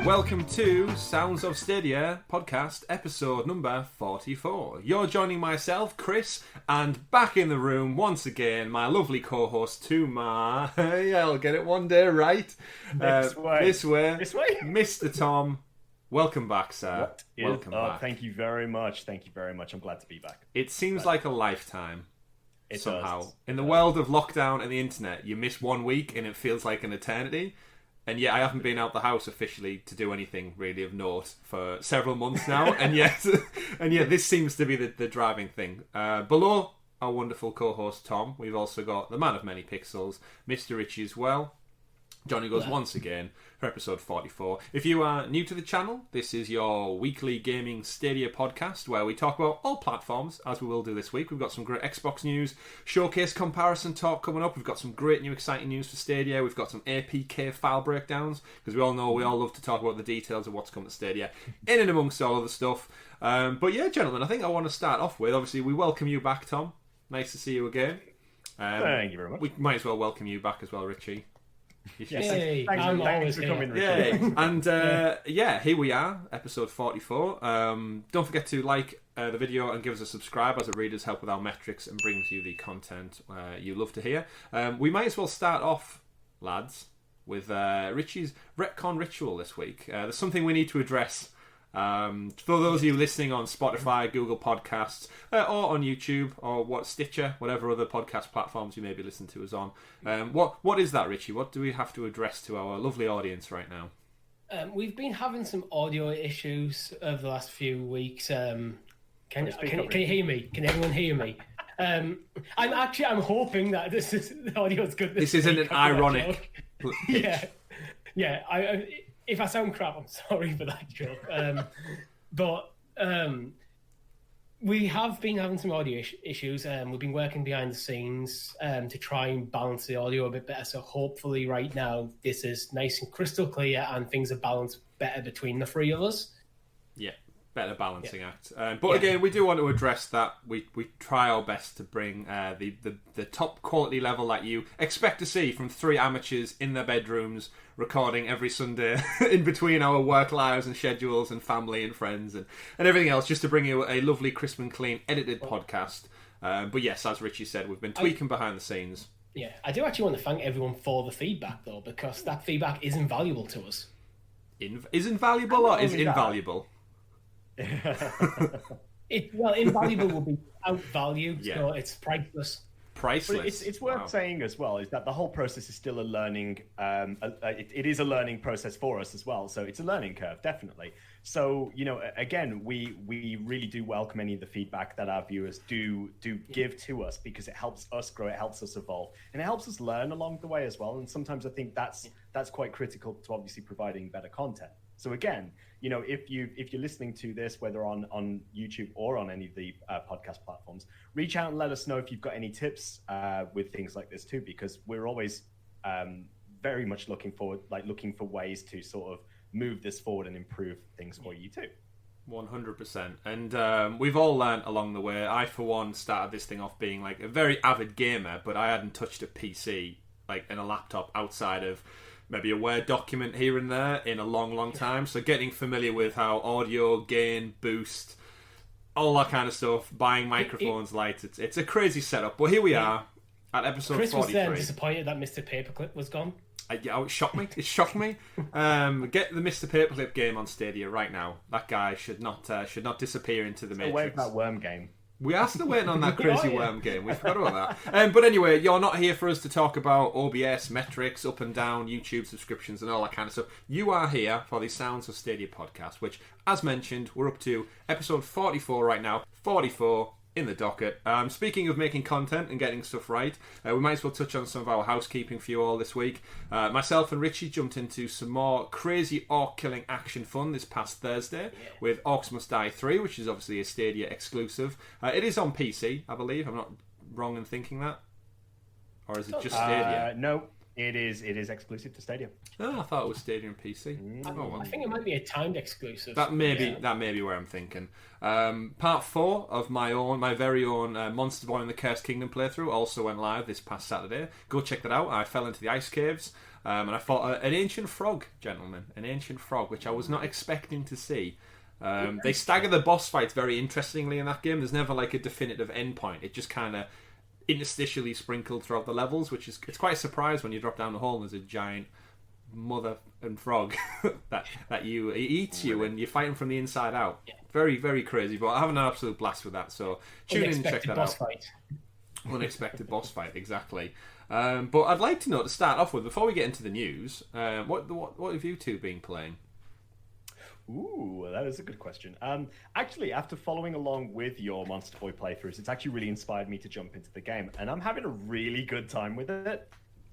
welcome to Sounds of Stadia podcast episode number 44. You're joining myself, Chris, and back in the room once again, my lovely co-host to my... I'll get it one day right. This way. Mr. Tom. Welcome back, sir. Welcome back. Thank you very much. I'm glad to be back. It seems like a lifetime. It somehow. Does. In the world of lockdown and the internet, you miss 1 week and it feels like an eternity. And yet I haven't been out the house officially to do anything really of note for several months now. and yet this seems to be the driving thing. Below our wonderful co-host Tom, we've also got the man of many pixels, Mr. Richie as well. Johnny goes once again for episode 44. If you are new to the channel, this is your weekly gaming Stadia podcast where we talk about all platforms, as we will do this week. We've got some great Xbox news, showcase comparison talk coming up. We've got some great new exciting news for Stadia. We've got some APK file breakdowns, because we all know we all love to talk about the details of what's coming to Stadia, in and amongst all of the stuff. But yeah, gentlemen, I think I want to start off with, obviously, we welcome you back, Tom. Nice to see you again. Thank you very much. We might as well welcome you back as well, Richie. Yay, thanks for coming, Richard. And here we are, episode 44. Don't forget to like the video and give us a subscribe, as it really does help with our metrics and brings you the content you love to hear. We might as well start off, lads, with Richie's retcon ritual this week. There's something we need to address. For those of you listening on Spotify, Google Podcasts, or on YouTube, or Stitcher, whatever other podcast platforms you may be listening to us on, what is that, Richie? What do we have to address to our lovely audience right now? We've been having some audio issues over the last few weeks. Can you hear me? Can everyone hear me? I'm hoping that the audio is good. This isn't an ironic. Yeah. If I sound crap, I'm sorry for that joke. But we have been having some audio issues. We've been working behind the scenes to try and balance the audio a bit better. So hopefully right now this is nice and crystal clear and things are balanced better between the three of us. Yeah, better balancing act. But again, we do want to address that. We try our best to bring the top quality level that you expect to see from three amateurs in their bedrooms, recording every Sunday in between our work lives and schedules and family and friends and everything else, just to bring you a lovely, crisp and clean edited podcast. But yes, as Richie said, we've been tweaking behind the scenes. Yeah, I do actually want to thank everyone for the feedback, though, because that feedback is invaluable to us. Is invaluable or is invaluable? Invaluable will be without value, so it's priceless. But it's worth saying as well is that the whole process is still a learning. It is a learning process for us as well. So it's a learning curve, definitely. So again, we really do welcome any of the feedback that our viewers do give to us, because it helps us grow, it helps us evolve, and it helps us learn along the way as well. And sometimes I think that's quite critical to obviously providing better content. So again, if you're listening to this, whether on YouTube or on any of the podcast platforms, reach out and let us know if you've got any tips with things like this too, because we're always very much looking for ways to sort of move this forward and improve things for you too. 100%. And we've all learned along the way. I, for one, started this thing off being like a very avid gamer, but I hadn't touched a PC and a laptop outside of maybe a Word document here and there in a long time. So getting familiar with how audio, gain, boost, all that kind of stuff, buying microphones, lights, it's a crazy setup. But here we are at episode 43. Chris was then disappointed that Mr. Paperclip was gone. It shocked me. Get the Mr. Paperclip game on Stadia right now. That guy should not disappear into the Matrix. Away from that worm game. We are still waiting on that crazy worm game. We forgot about that. But anyway, you're not here for us to talk about OBS, metrics, up and down, YouTube subscriptions and all that kind of stuff. You are here for the Sounds of Stadia podcast, which, as mentioned, we're up to episode 44 right now. 44 in the docket. Speaking of making content and getting stuff right, we might as well touch on some of our housekeeping for you all this week. Myself and Richie jumped into some more crazy orc-killing action fun this past Thursday with Orcs Must Die 3, which is obviously a Stadia exclusive. It is on PC, I believe. I'm not wrong in thinking that. Or is it just Stadia? No. It is exclusive to Stadia. Oh, I thought it was Stadia and PC. I think it might be a timed exclusive. That may be where I'm thinking. Part 4 of my very own Monster Boy and the Cursed Kingdom playthrough also went live this past Saturday. Go check that out. I fell into the ice caves. And I fought an ancient frog, gentlemen, an ancient frog, which I was not expecting to see. They stagger the boss fights very interestingly in that game. There's never like a definitive endpoint. It just kind of interstitially sprinkled throughout the levels, which is it's quite a surprise when you drop down the hole and there's a giant mother and frog that you eats you and you're fighting from the inside out. Very, very crazy, but I'm having an absolute blast with that. So tune in and check that out. Fight. Unexpected boss fight, exactly. But I'd like to know, to start off with, before we get into the news, what have you two been playing? Ooh, that is a good question. Actually, after following along with your Monster Boy playthroughs, it's actually really inspired me to jump into the game, and I'm having a really good time with it.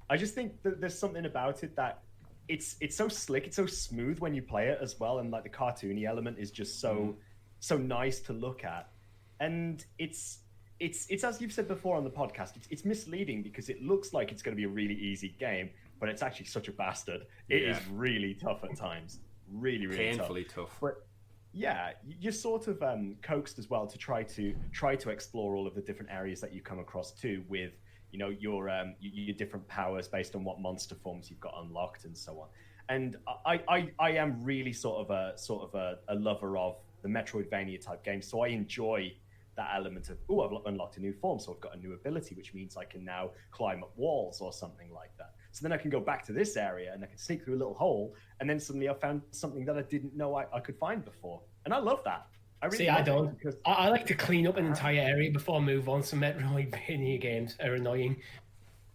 I just think that there's something about it that it's so slick, it's so smooth when you play it as well, and like the cartoony element is just so nice to look at, and it's as you've said before on the podcast, it's misleading because it looks like it's going to be a really easy game, but it's actually such a bastard. It is really tough at times. Really painfully tough. But yeah, you're sort of coaxed as well to try to explore all of the different areas that you come across too, with your different powers based on what monster forms you've got unlocked and so on. And I am really sort of a lover of the Metroidvania type games, so I enjoy that element of I've unlocked a new form, so I've got a new ability, which means I can now climb up walls or something like that. So then I can go back to this area and I can sneak through a little hole, and then suddenly I found something that I didn't know I could find before. And I love that. I don't. Because I like to clean up an entire area before I move on. Some Metroidvania games are annoying.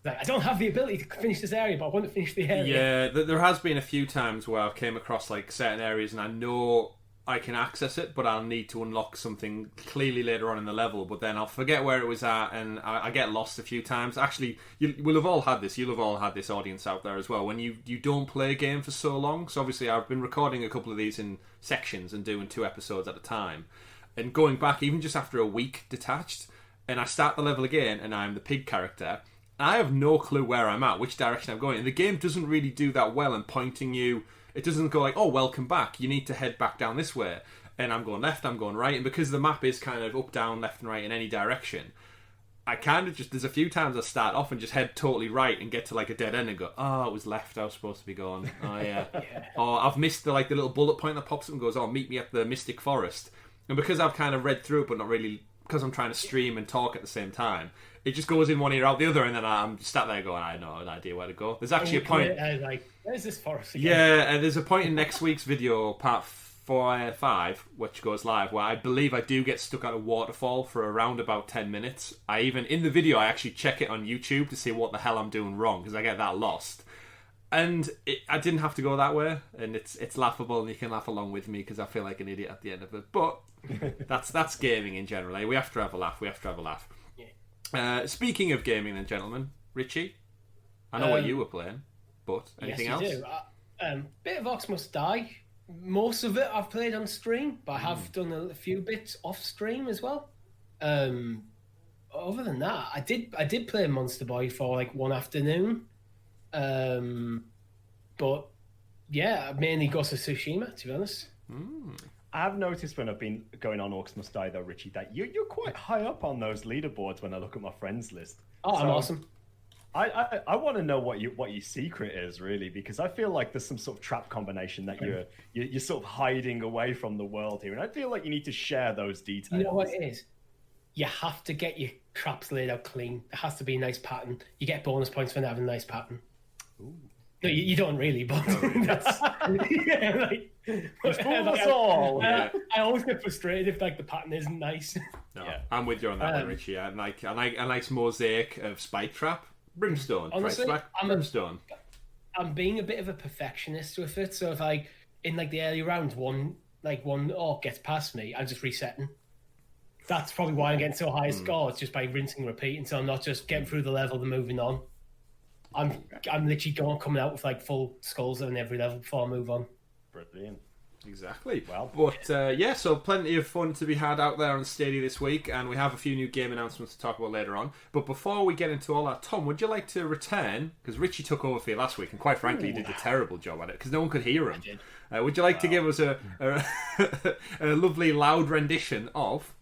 Like, I don't have the ability to finish this area, but I want to finish the area. Yeah, there has been a few times where I've came across like certain areas and I know I can access it, but I'll need to unlock something clearly later on in the level, but then I'll forget where it was at and I get lost a few times. Actually, we'll have all had this. You'll have all had this, audience out there as well, when you don't play a game for so long. So obviously I've been recording a couple of these in sections and doing 2 episodes at a time. And going back, even just after a week detached, and I start the level again and I'm the pig character, I have no clue where I'm at, which direction I'm going. And the game doesn't really do that well in pointing you. It doesn't go like, oh, welcome back, you need to head back down this way. And I'm going left, I'm going right. And because the map is kind of up, down, left and right in any direction, I kind of just, there's a few times I start off and just head totally right and get to like a dead end and go, oh, it was left, I was supposed to be going. Oh, yeah. Or I've missed the little bullet point that pops up and goes, oh, meet me at the Mystic Forest. And because I've kind of read through it, but not really, because I'm trying to stream and talk at the same time, it just goes in one ear out the other, and then I'm sat there going, I have no idea where to go. There's actually a point. Like, where's this forest again? Yeah, and there's a point in next week's video, part 5, which goes live, where I believe I do get stuck at a waterfall for around about 10 minutes. In the video, I actually check it on YouTube to see what the hell I'm doing wrong, because I get that lost. And I didn't have to go that way, and it's laughable, and you can laugh along with me because I feel like an idiot at the end of it. But that's gaming in general. Eh? We have to have a laugh. Yeah. Speaking of gaming, then, gentlemen, Richie, I know what you were playing, but anything else? Yes, you do. Bit of Ox Must Die. Most of it I've played on stream, but I have done a few bits off stream as well. Other than that, I did play Monster Boy for like one afternoon. But yeah, mainly Ghost of Tsushima, to be honest. I have noticed when I've been going on Orcs Must Die, though, Richie, that you're quite high up on those leaderboards when I look at my friends list. Oh, so I'm awesome. I want to know what your secret is, really, because I feel like there's some sort of trap combination that you're sort of hiding away from the world here, and I feel like you need to share those details. You know what it is? You have to get your traps laid out clean. There has to be a nice pattern. You get bonus points for having a nice pattern. Ooh. No, you don't really, but that's us all. I always get frustrated if like the pattern isn't nice. No, yeah. I'm with you on that one, Richie. I like a nice mosaic of spike trap, brimstone, honestly, brimstone. I'm being a bit of a perfectionist with it, so if I in like the early rounds one orc gets past me, I'm just resetting. That's probably why I'm getting so high a score. It's just by rinsing and repeating, so I'm not just getting through the level and moving on. I'm literally coming out with like full skulls on every level before I move on. Brilliant. Exactly. Well, but so plenty of fun to be had out there on Stadia this week, and we have a few new game announcements to talk about later on. But before we get into all that, Tom, would you like to return? Because Richie took over for you last week, and quite frankly, he did a terrible job at it because no one could hear him. Would you like to give us a lovely loud rendition of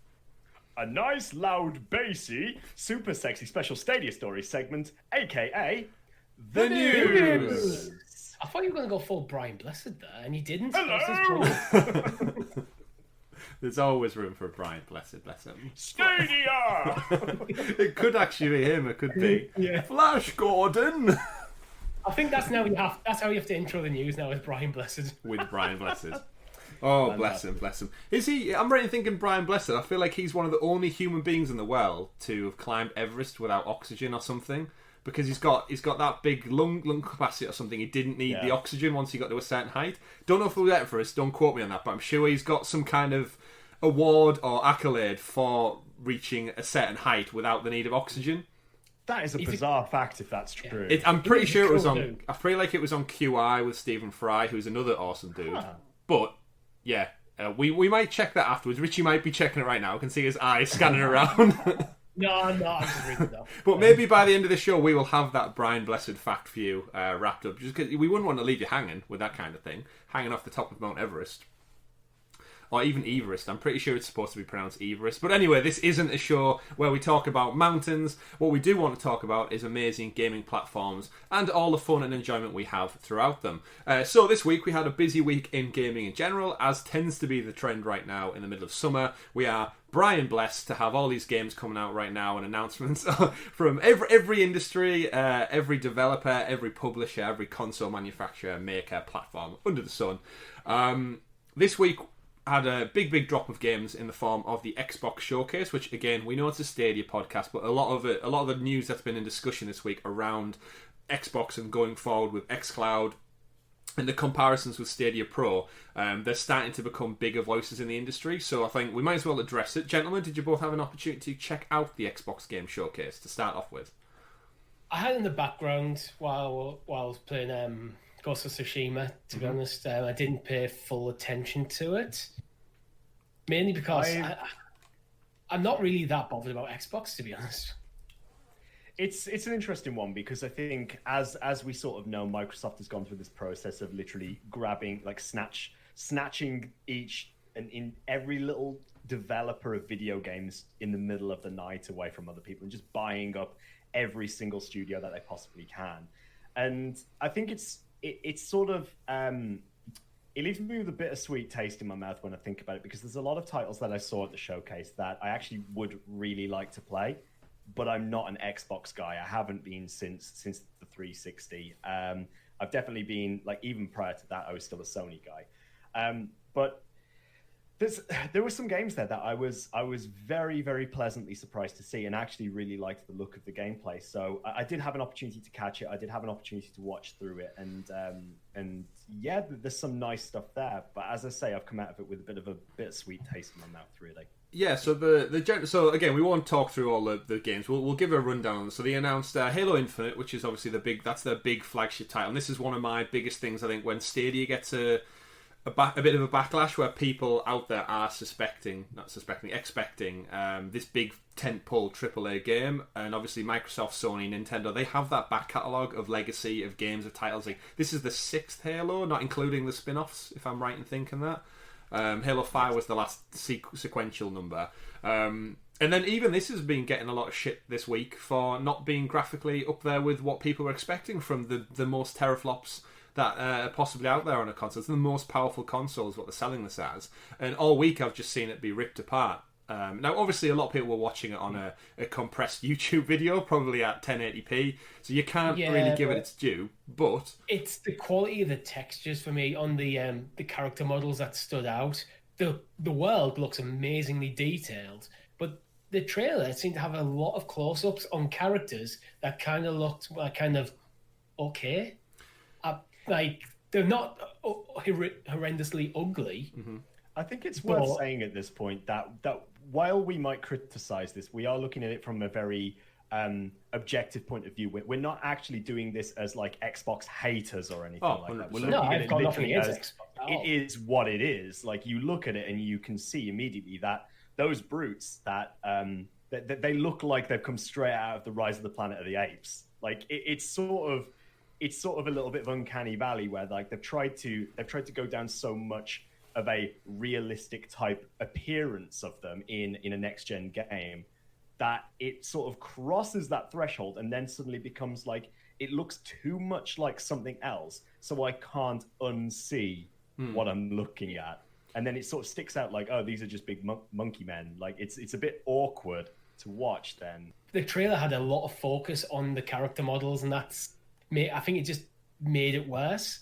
a nice, loud, bassy, super sexy special Stadia Story segment, aka The news. I thought you were going to go full Brian Blessed there, and you didn't. Hello. There's always room for Brian Blessed, bless him. Stadia. It could actually be him. It could be Flash Gordon. I think that's that's how you have to intro the news now, is Brian Blessed. With Brian Blessed. Oh, bless him, bless him. Is he? I'm right in thinking Brian Blessed. I feel like he's one of the only human beings in the world to have climbed Everest without oxygen or something. Because he's got that big lung capacity or something. He didn't need the oxygen once he got to a certain height. Don't know if we'll get it for us. Don't quote me on that. But I'm sure he's got some kind of award or accolade for reaching a certain height without the need of oxygen. That is a bizarre fact, if that's true. I'm pretty sure it was on. I feel like it was on QI with Stephen Fry, who's another awesome dude. Huh. But yeah, we might check that afterwards. Richie might be checking it right now. I can see his eyes scanning around. No, I'm just reading it though. But maybe by the end of the show, we will have that Brian Blessed fact for you wrapped up. Just because we wouldn't want to leave you hanging with that kind of thing, hanging off the top of Mount Everest. Or even Everest. I'm pretty sure it's supposed to be pronounced Everest. But anyway, this isn't a show where we talk about mountains. What we do want to talk about is amazing gaming platforms and all the fun and enjoyment we have throughout them. So this week we had a busy week in gaming in general, as tends to be the trend right now in the middle of summer. We are Brian blessed to have all these games coming out right now and announcements from every industry, every developer, every publisher, every console manufacturer, maker, platform under the sun. This week had a big drop of games in the form of the Xbox Showcase, which again, we know it's a Stadia podcast, but a lot of the news that's been in discussion this week around Xbox and going forward with xCloud and the comparisons with Stadia Pro, they're starting to become bigger voices in the industry. So I think we might as well address it. Gentlemen, did you both have an opportunity to check out the Xbox Game Showcase to start off with? I had it in the background while I was playing Ghost of Tsushima, to be honest. I didn't pay full attention to it. Mainly because I'm not really that bothered about Xbox, to be honest. It's an interesting one because I think as we sort of know, Microsoft has gone through this process of literally grabbing, like snatching each and in every little developer of video games in the middle of the night away from other people and just buying up every single studio that they possibly can. And I think it's sort of it leaves me with a bittersweet taste in my mouth when I think about it, because there's a lot of titles that I saw at the showcase that I actually would really like to play, but I'm not an Xbox guy. I haven't been since the 360. I've definitely been, like, even prior to that, I was still a Sony guy. But there were some games there that I was very, very pleasantly surprised to see, and actually really liked the look of the gameplay. So I did have an opportunity to catch it. I did have an opportunity to watch through it, and yeah, there's some nice stuff there. But as I say, I've come out of it with a bit of a bittersweet taste in my mouth, really. Yeah, so so again, we won't talk through all the games. We'll give a rundown. So they announced Halo Infinite, which is obviously that's their big flagship title. And this is one of my biggest things, I think, when Stadia gets a bit of a backlash where people out there are expecting this big tentpole AAA game. And obviously Microsoft, Sony, Nintendo, they have that back catalogue of legacy of games, of titles. Like, this is the 6th Halo, not including the spin-offs, if I'm right in thinking that. Halo 5 was the last sequential number. And then even this has been getting a lot of shit this week for not being graphically up there with what people were expecting from the most teraflops that are possibly out there on a console. It's the most powerful console is what they're selling this as. And all week I've just seen it be ripped apart. Now, obviously, a lot of people were watching it on a compressed YouTube video, probably at 1080p, so you can't really give it its due, but it's the quality of the textures for me on the character models that stood out. The world looks amazingly detailed, but the trailer seemed to have a lot of close-ups on characters that kind of looked kind of okay. Like, they're not horrendously ugly. Mm-hmm. I think it's worth saying at this point that while we might criticize this, we are looking at it from a very objective point of view. We're not actually doing this as like Xbox haters or anything like that. We're looking at it literally as it is what it is. Like, you look at it and you can see immediately that those brutes that they look like they've come straight out of the Rise of the Planet of the Apes. Like, it's sort of a little bit of uncanny valley where, like, they've tried to go down so much of a realistic type appearance of them in a next gen game that it sort of crosses that threshold and then suddenly becomes like it looks too much like something else, so I can't unsee what I'm looking at. And then it sort of sticks out like, oh, these are just big monkey men. Like, it's a bit awkward to watch then. The trailer had a lot of focus on the character models, and I think it just made it worse.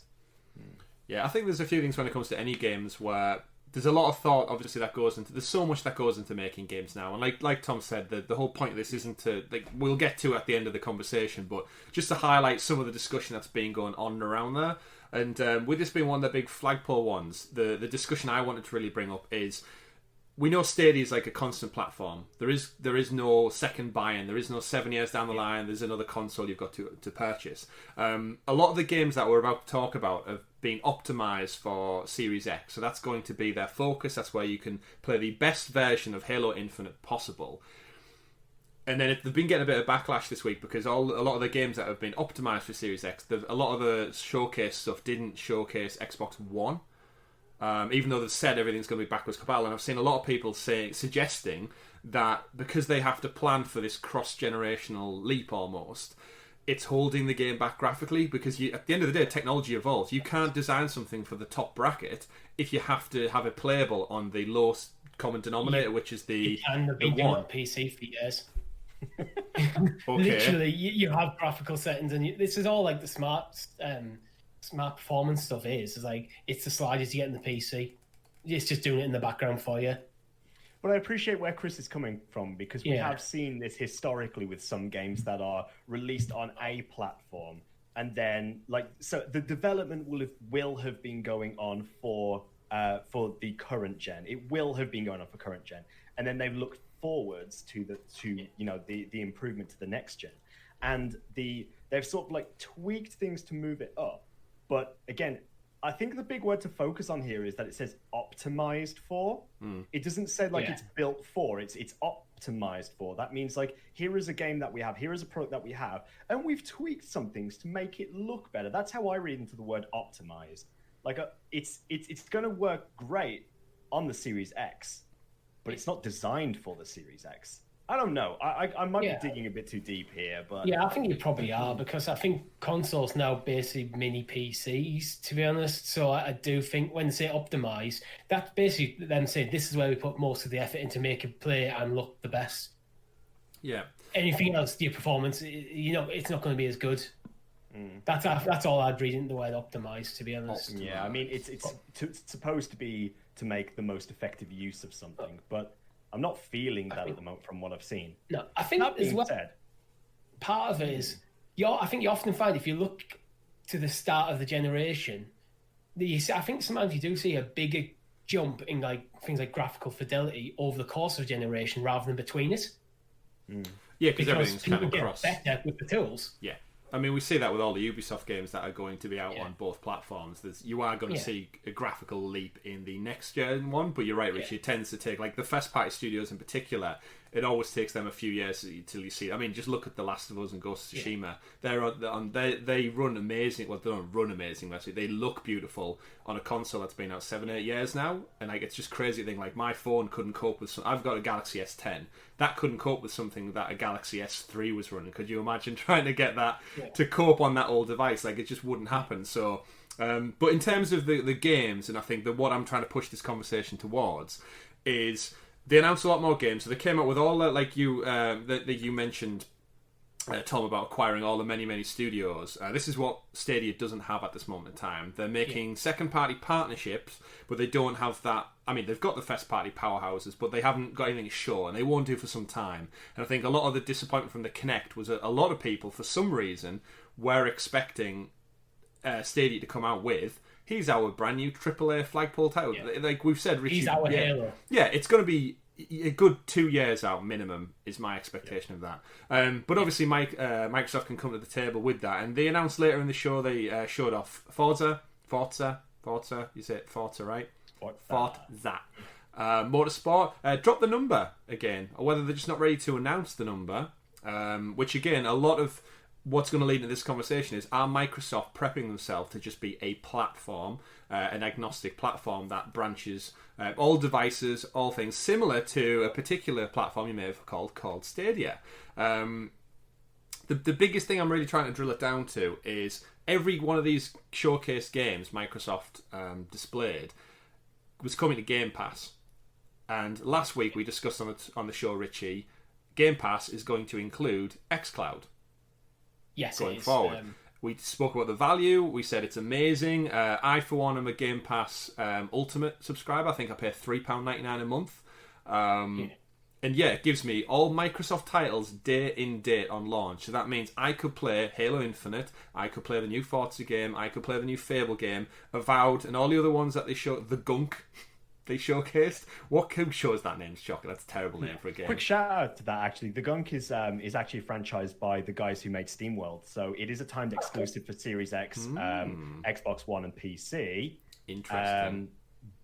Yeah, I think there's a few things when it comes to any games where there's a lot of thought, obviously, that goes into... There's so much that goes into making games now. And like Tom said, the whole point of this isn't to... Like, we'll get to at the end of the conversation, but just to highlight some of the discussion that's been going on around there. And with this being one of the big flagpole ones, the discussion I wanted to really bring up is... We know Stadia is like a constant platform. There is no second buy-in. There is no 7 years down the line. There's another console you've got to purchase. A lot of the games that we're about to talk about have been optimized for Series X. So that's going to be their focus. That's where you can play the best version of Halo Infinite possible. And then they've been getting a bit of backlash this week because a lot of the games that have been optimized for Series X, a lot of the showcase stuff didn't showcase Xbox One. Even though they've said everything's going to be backwards compatible, and I've seen a lot of people suggesting that because they have to plan for this cross-generational leap almost, it's holding the game back graphically because at the end of the day, technology evolves. You can't design something for the top bracket if you have to have it playable on the lowest common denominator, which is the one. On PC for years. Okay. Literally, you have graphical settings, and this is all like the smart performance stuff is like it's the sliders you get in the PC. It's just doing it in the background for you. But I appreciate where Chris is coming from because we have seen this historically with some games that are released on a platform, and then so the development will have been going on for the current gen. It will have been going on for current gen, and then they've looked forwards to the improvement to the next gen, and they've sort of tweaked things to move it up. But again, I think the big word to focus on here is that it says optimized for. It doesn't say it's built for. It's optimized for. That means here is a game that we have, here is a product that we have, and we've tweaked some things to make it look better. That's how I read into the word optimized. It's going to work great on the Series X, but it's not designed for the Series X. I don't know. I might be digging a bit too deep here, but I think you probably are because I think consoles now basically mini PCs, to be honest. So I do think when they say optimize, that's basically them saying this is where we put most of the effort into make it play and look the best. Yeah. Anything else, your performance, it's not going to be as good. That's all I'd read into the word optimize, to be honest. Yeah, I mean it's supposed to be to make the most effective use of something, but I'm not feeling that at the moment from what I've seen. No, I think that being said, part of it is I think you often find if you look to the start of the generation, I think sometimes you do see a bigger jump in things like graphical fidelity over the course of a generation rather than between it. Yeah, because everything's kind of cross. Better with the tools. Yeah. I mean, we see that with all the Ubisoft games that are going to be out on both platforms. You are going to see a graphical leap in the next gen one, but you're right, Rich. It tends to take, the first-party studios in particular, it always takes them a few years till you see it. I mean, just look at The Last of Us and Ghost of Tsushima. They run amazing. Well, they don't run amazing, actually. They look beautiful on a console that's been out 7-8 years now, and it's just crazy thing. My phone couldn't cope with I've got a Galaxy S10. That couldn't cope with something that a Galaxy S3 was running. Could you imagine trying to get that to cope on that old device? It just wouldn't happen. So, but in terms of the games, and I think that what I'm trying to push this conversation towards is they announced a lot more games. So they came out with all that, that you mentioned, Tom, about acquiring all the many studios. This is what Stadia doesn't have at this moment in time. They're making second-party partnerships, but they don't have that. I mean, they've got the first-party powerhouses, but they haven't got anything sure, and they won't do for some time. And I think a lot of the disappointment from the Kinect was a lot of people, for some reason, were expecting Stadia to come out with, he's our brand new AAA flagpole title. Like we've said, Richie, he's our hero. Yeah, it's going to be a good 2 years out minimum is my expectation of that. But obviously Microsoft can come to the table with that, and they announced later in the show they showed off Forza, you say it Forza, right? Forza. Motorsport. Drop the number again, or whether they're just not ready to announce the number, which again, a lot of what's going to lead into this conversation is, are Microsoft prepping themselves to just be a platform, an agnostic platform that branches all devices, all things, similar to a particular platform you may have called Stadia. the biggest thing I'm really trying to drill it down to is every one of these showcased games Microsoft displayed was coming to Game Pass. And last week we discussed on the show, Richie, Game Pass is going to include xCloud. Yes, going forward. We spoke about the value. We said it's amazing. I, for one, am a Game Pass Ultimate subscriber. I think I pay £3.99 a month. And yeah, it gives me all Microsoft titles day in, date on launch. So that means I could play Halo Infinite, I could play the new Forza game, I could play the new Fable game, Avowed, and all the other ones that they show, the Gunk they showcased. Who shows that name, Shocker? That's a terrible name for a game. Quick shout out to that, actually. The Gunk is actually franchised by the guys who made SteamWorld. So it is a timed exclusive for Series X, Xbox One, and PC. Interesting.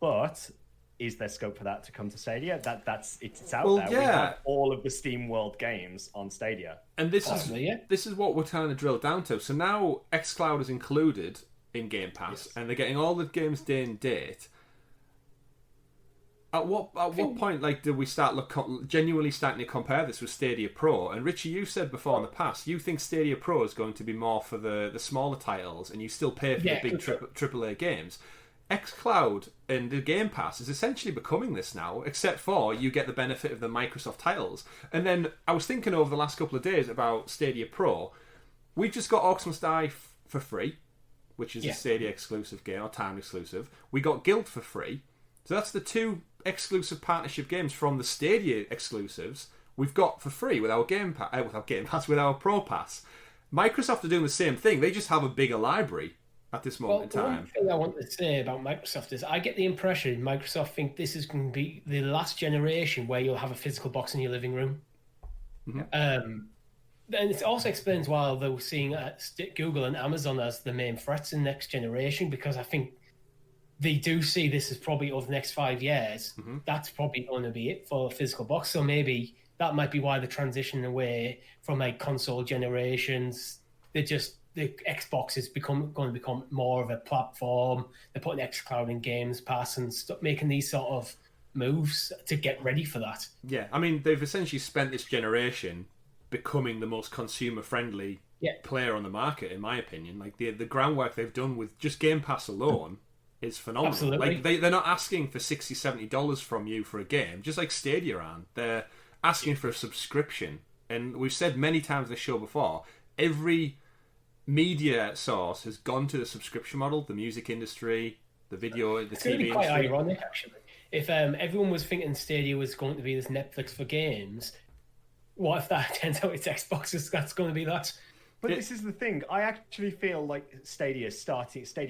But is there scope for that to come to Stadia? It's out there. Yeah. We have all of the SteamWorld games on Stadia. And this is what we're trying to drill down to. So now xCloud is included in Game Pass, and they're getting all the games day and date. At what point, like, do we start genuinely starting to compare this with Stadia Pro? And Richie, you said before in the past, you think Stadia Pro is going to be more for the smaller titles, and you still pay for the big AAA games. xCloud and the Game Pass is essentially becoming this now, except for you get the benefit of the Microsoft titles. And then I was thinking over the last couple of days about Stadia Pro. We just got Optimised for free, which is a Stadia exclusive game, or time exclusive. We got Guild for free. So that's the two exclusive partnership games from the Stadia exclusives we've got for free with our with our Pro Pass. Microsoft are doing the same thing. They just have a bigger library at this moment in time. One thing I want to say about Microsoft is I get the impression Microsoft think this is going to be the last generation where you'll have a physical box in your living room. Mm-hmm. And it also explains why they were seeing Google and Amazon as the main threats in next generation, because I think they do see this as probably over the next 5 years. Mm-hmm. That's probably going to be it for a physical box. So maybe that might be why they're transitioning away from like console generations. The Xbox is going to become more of a platform. They're putting xCloud in Games Pass and making these sort of moves to get ready for that. Yeah, I mean, they've essentially spent this generation becoming the most consumer-friendly player on the market, in my opinion. Like the groundwork they've done with just Game Pass alone is phenomenal. Absolutely. Like they're not asking for $60, $70 from you for a game, just like Stadia aren't. They're asking for a subscription. And we've said many times in the show before, every media source has gone to the subscription model, the music industry, the video, the it's TV really quite industry. ironic, actually. If everyone was thinking Stadia was going to be this Netflix for games, what if that turns out it's Xbox that's going to be that? But this is the thing. I actually feel like Stadia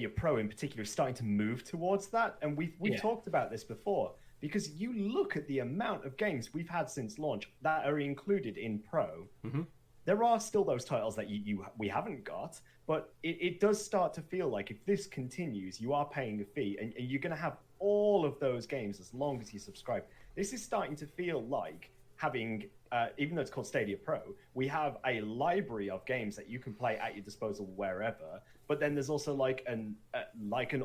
Pro in particular, is starting to move towards that. And we've talked about this before, because you look at the amount of games we've had since launch that are included in Pro. Mm-hmm. There are still those titles that we haven't got, but it does start to feel like if this continues, you are paying a fee, and you're going to have all of those games as long as you subscribe. This is starting to feel like having, even though it's called Stadia Pro, we have a library of games that you can play at your disposal wherever. But then there's also like an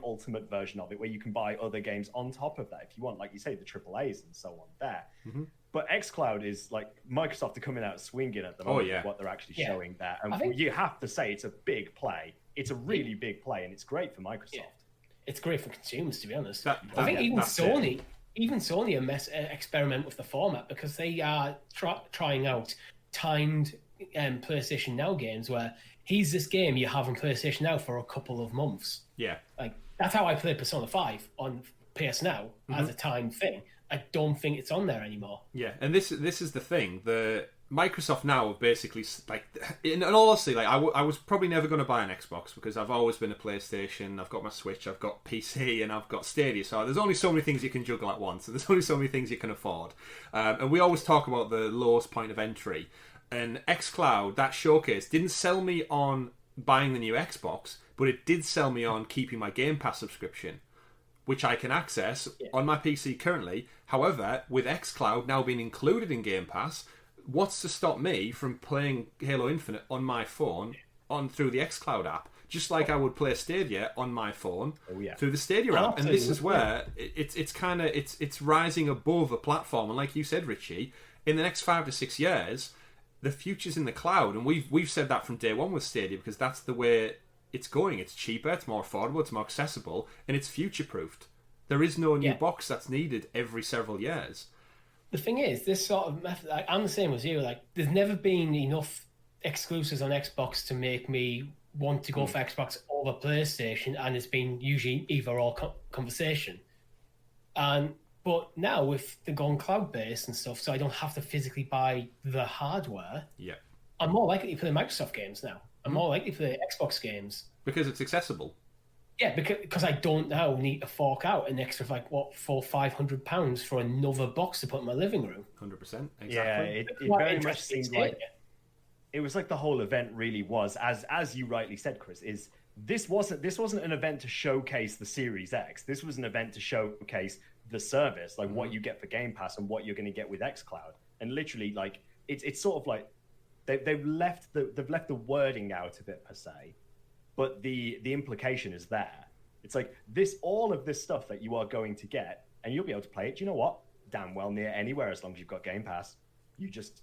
ultimate version of it where you can buy other games on top of that if you want, like you say, the AAAs and so on there. Mm-hmm. But xCloud is like Microsoft are coming out swinging at the moment with what they're actually showing there. And you have to say it's a big play. It's a really big play, and it's great for Microsoft. Yeah. It's great for consumers, to be honest. I think even Sony experiment with the format, because they are trying out timed PlayStation Now games where here's this game you have on PlayStation Now for a couple of months. Yeah. Like, that's how I played Persona 5 on PS Now as a timed thing. I don't think it's on there anymore. Yeah, and this is the thing. The Microsoft now have basically, like, in all honesty, like I was probably never going to buy an Xbox because I've always been a PlayStation. I've got my Switch, I've got PC, and I've got Stadia. So there's only so many things you can juggle at once, and there's only so many things you can afford. And we always talk about the lowest point of entry. And xCloud, that showcase, didn't sell me on buying the new Xbox, but it did sell me on keeping my Game Pass subscription, which I can access on my PC currently. However, with xCloud now being included in Game Pass, what's to stop me from playing Halo Infinite on my phone through the xCloud app? Just like I would play Stadia on my phone through the Stadia app. And this is where it's rising above a platform. And like you said, Richie, in the next 5 to 6 years, the future's in the cloud, and we've said that from day one with Stadia, because that's the way it's going. It's cheaper, it's more affordable, it's more accessible, and it's future-proofed. There is no new box that's needed every several years. The thing is, this sort of method, like, I'm the same as you. Like, there's never been enough exclusives on Xbox to make me want to go for Xbox over PlayStation, and it's been usually either or conversation. But now with the gone cloud-based and stuff, so I don't have to physically buy the hardware. Yeah, I'm more likely to play Microsoft games now. I'm more likely to play Xbox games because it's accessible. Yeah, because I don't now need to fork out an extra £400-500 for another box to put in my living room. 100%. Exactly. Yeah, it very much seemed like it was like the whole event really was, as you rightly said, Chris, is this wasn't an event to showcase the Series X. This was an event to showcase the service, like what you get for Game Pass and what you're going to get with xCloud. And literally, like it's sort of like they've left the wording out of it per se, but the implication is there. It's like all of this stuff that you are going to get, and you'll be able to play it. You know what? Damn well near anywhere as long as you've got Game Pass. You just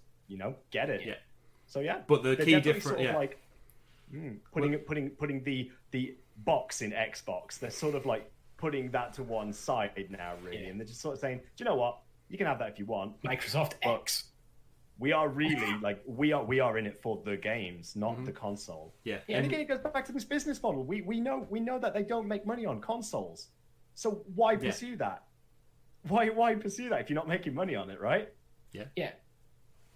get it. Yeah. So yeah, but the key difference, sort of like putting the box in Xbox. They're sort of like putting that to one side now, really, and they're just sort of saying, do you know what? You can have that if you want. Microsoft X. We are really like we are in it for the games, not the console. Yeah. And again, it goes back to this business model. We know that they don't make money on consoles, so why pursue that? Why pursue that if you're not making money on it, right? Yeah. Yeah.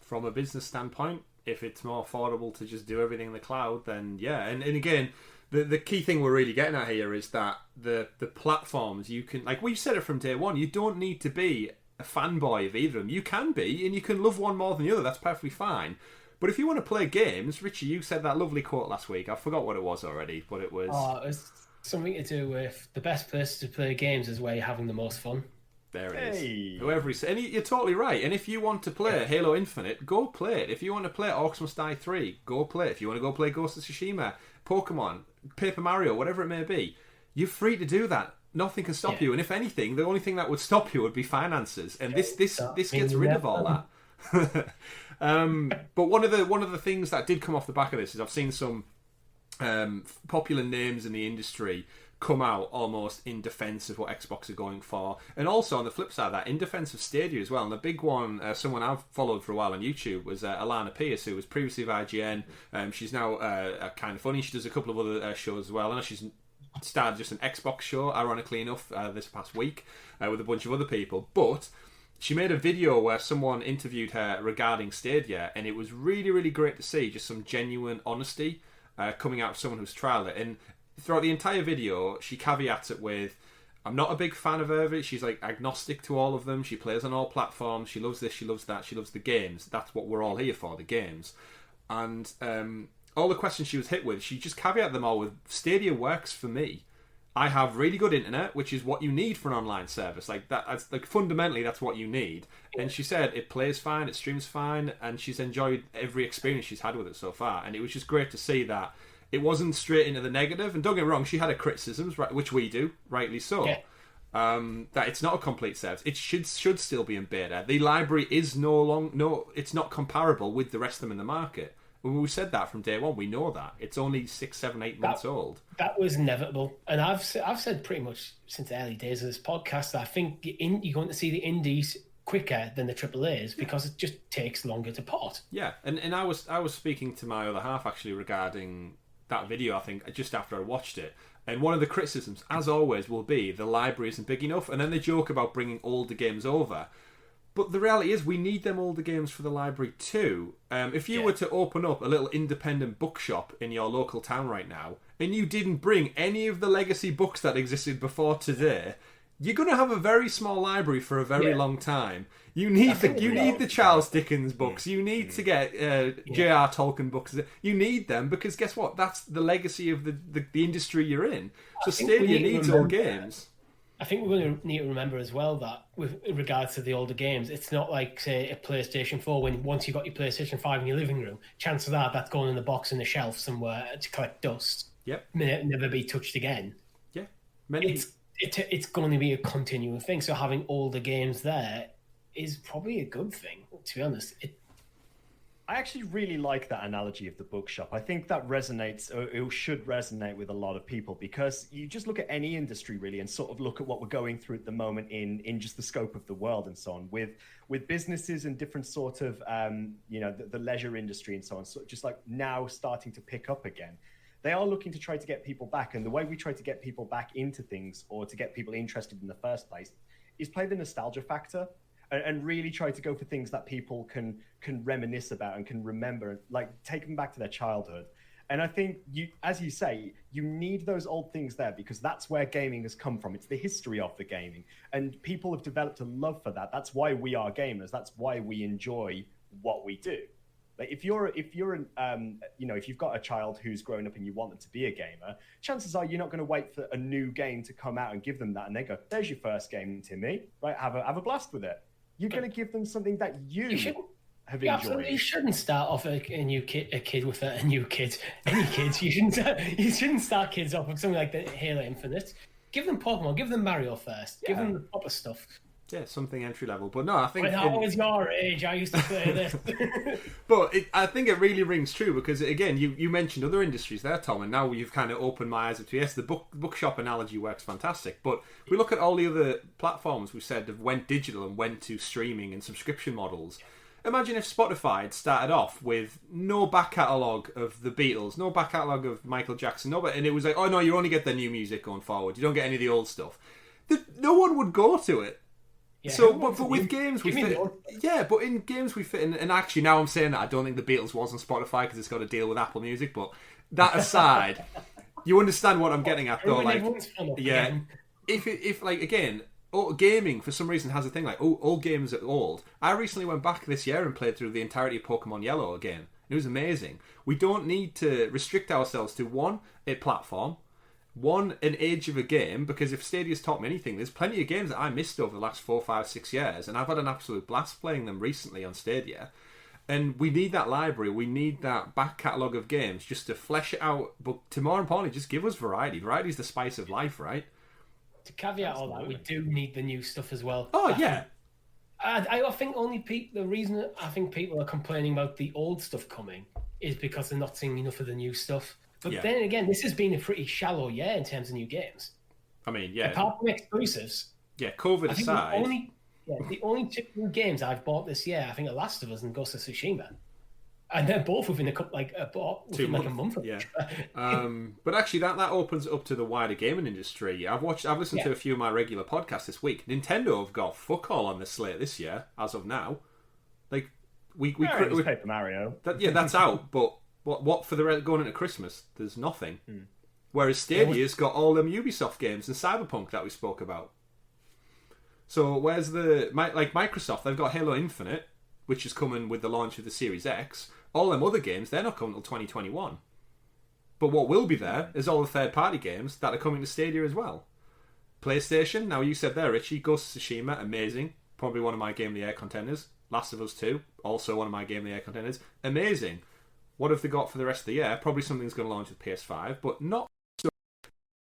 From a business standpoint, if it's more affordable to just do everything in the cloud, then yeah. And again, the key thing we're really getting at here is that the platforms you can, like we've said it from day one, you don't need to be a fanboy of either of them. You can be, and you can love one more than the other. That's perfectly fine. But if you want to play games, Richie, you said that lovely quote last week. I forgot what it was already, but it was... Oh, it was something to do with the best place to play games is where you're having the most fun. There it is. Whoever is, and you're totally right. And if you want to play Halo Infinite, go play it. If you want to play Orcs Must Die 3, go play it. If you want to go play Ghost of Tsushima, Pokemon, Paper Mario, whatever it may be, you're free to do that. Nothing can stop you. And if anything, the only thing that would stop you would be finances. And this gets rid of all that. But one of the things that did come off the back of this is I've seen some popular names in the industry come out almost in defense of what Xbox are going for, and also on the flip side of that, in defense of Stadia as well. And the big one, someone I've followed for a while on YouTube, was Alanah Pearce, who was previously of IGN. She's now kind of funny. She does a couple of other shows as well. I know she's started just an Xbox show, ironically enough, this past week with a bunch of other people. But she made a video where someone interviewed her regarding Stadia, and it was really, really great to see just some genuine honesty coming out of someone who's trialed it. And throughout the entire video, she caveats it with, I'm not a big fan of her. She's like agnostic to all of them. She plays on all platforms. She loves this, she loves that, she loves the games. That's what we're all here for, the games. And all the questions she was hit with, she just caveated them all with, Stadia works for me. I have really good internet, which is what you need for an online service. Like that's like fundamentally that's what you need. And she said it plays fine, it streams fine, and she's enjoyed every experience she's had with it so far. And it was just great to see that it wasn't straight into the negative. And don't get me wrong, she had her criticisms, right, which we do, rightly so. Yeah. That it's not a complete service. It should still be in beta. The library is it's not comparable with the rest of them in the market. We said that from day one. We know that it's only 6, 7, 8 months old. That was inevitable, and I've said pretty much since the early days of this podcast that I think you're going to see the indies quicker than the AAAs because it just takes longer to port. Yeah, and I was speaking to my other half actually regarding that video. I think just after I watched it, and one of the criticisms, as always, will be the library isn't big enough, and then they joke about bringing older games over. But the reality is we need them older games for the library too. If you were to open up a little independent bookshop in your local town right now, and you didn't bring any of the legacy books that existed before today, you're going to have a very small library for a very long time. You need the Charles Dickens books. You need to get J.R. Tolkien books. You need them because guess what? That's the legacy of the industry you're in. So Stadia needs old games. I think we're going to need to remember as well that with regards to the older games, it's not like, say, a PlayStation 4 when once you've got your PlayStation 5 in your living room, chances are that's going in a box in the shelf somewhere to collect dust. Yep. May never be touched again. Yeah. It's going to be a continuing thing. So having older games there is probably a good thing, to be honest. I actually really like that analogy of the bookshop. I think that resonates, or it should resonate with a lot of people, because you just look at any industry really and sort of look at what we're going through at the moment in just the scope of the world and so on, with businesses and different sort of the leisure industry and so on, so just like now starting to pick up again. They are looking to try to get people back, and the way we try to get people back into things or to get people interested in the first place is play the nostalgia factor. And really try to go for things that people can reminisce about and can remember, like take them back to their childhood. And I think as you say, you need those old things there, because that's where gaming has come from. It's the history of the gaming, and people have developed a love for that. That's why we are gamers. That's why we enjoy what we do. Like if you've got a child who's grown up and you want them to be a gamer, chances are you're not going to wait for a new game to come out and give them that, and they go, "There's your first game, Timmy. Right, have a blast with it." You're going to give them something that you have enjoyed. Absolutely, you shouldn't start off any kids. You shouldn't start kids off with something like the Halo Infinite. Give them Pokemon, give them Mario first. Give them the proper stuff. Yeah, something entry level. But no, I think... When I was your age, I used to play this. But I think it really rings true, because, again, you mentioned other industries there, Tom, and now you've kind of opened my eyes up to, yes, the bookshop analogy works fantastic, but we look at all the other platforms we said have went digital and went to streaming and subscription models. Imagine if Spotify had started off with no back catalogue of the Beatles, no back catalogue of Michael Jackson, and it was like, oh no, you only get the new music going forward, you don't get any of the old stuff. No one would go to it. Yeah, so, but with games we fit, but in games we fit in, and actually now I'm saying that I don't think the Beatles was on Spotify because it's got to deal with Apple Music. But that aside, you understand what I'm getting at, though. Like, yeah, if like again, gaming for some reason has a thing like all games are old. I recently went back this year and played through the entirety of Pokemon Yellow again. It was amazing. We don't need to restrict ourselves to a platform. An age of a game, because if Stadia's taught me anything, there's plenty of games that I missed over the last 4, 5, 6 years, and I've had an absolute blast playing them recently on Stadia. And we need that library, we need that back catalogue of games just to flesh it out, but to more importantly, just give us variety. Variety is the spice of life, right? To caveat all that, we do need the new stuff as well. Oh, yeah. I think the reason I think people are complaining about the old stuff coming is because they're not seeing enough of the new stuff. But then again, this has been a pretty shallow year in terms of new games. I mean, yeah. Apart from exclusives. Yeah, COVID aside. The only two new games I've bought this year, I think, are Last of Us and Ghost of Tsushima. And they're both within a month of each other. But actually, that opens it up to the wider gaming industry. I've listened to a few of my regular podcasts this week. Nintendo have got fuck all on the slate this year, as of now. Like, we Paper Mario. That's out, but... What for the going into Christmas? There's nothing. Whereas Stadia's got all them Ubisoft games and Cyberpunk that we spoke about. So where's Microsoft? They've got Halo Infinite, which is coming with the launch of the Series X. All them other games, they're not coming until 2021. But what will be there is all the third-party games that are coming to Stadia as well. PlayStation, now you said there, Richie, Ghost of Tsushima, amazing. Probably one of my Game of the Year contenders. Last of Us 2, also one of my Game of the Year contenders. Amazing. What have they got for the rest of the year? Probably something's going to launch with PS5, but not so.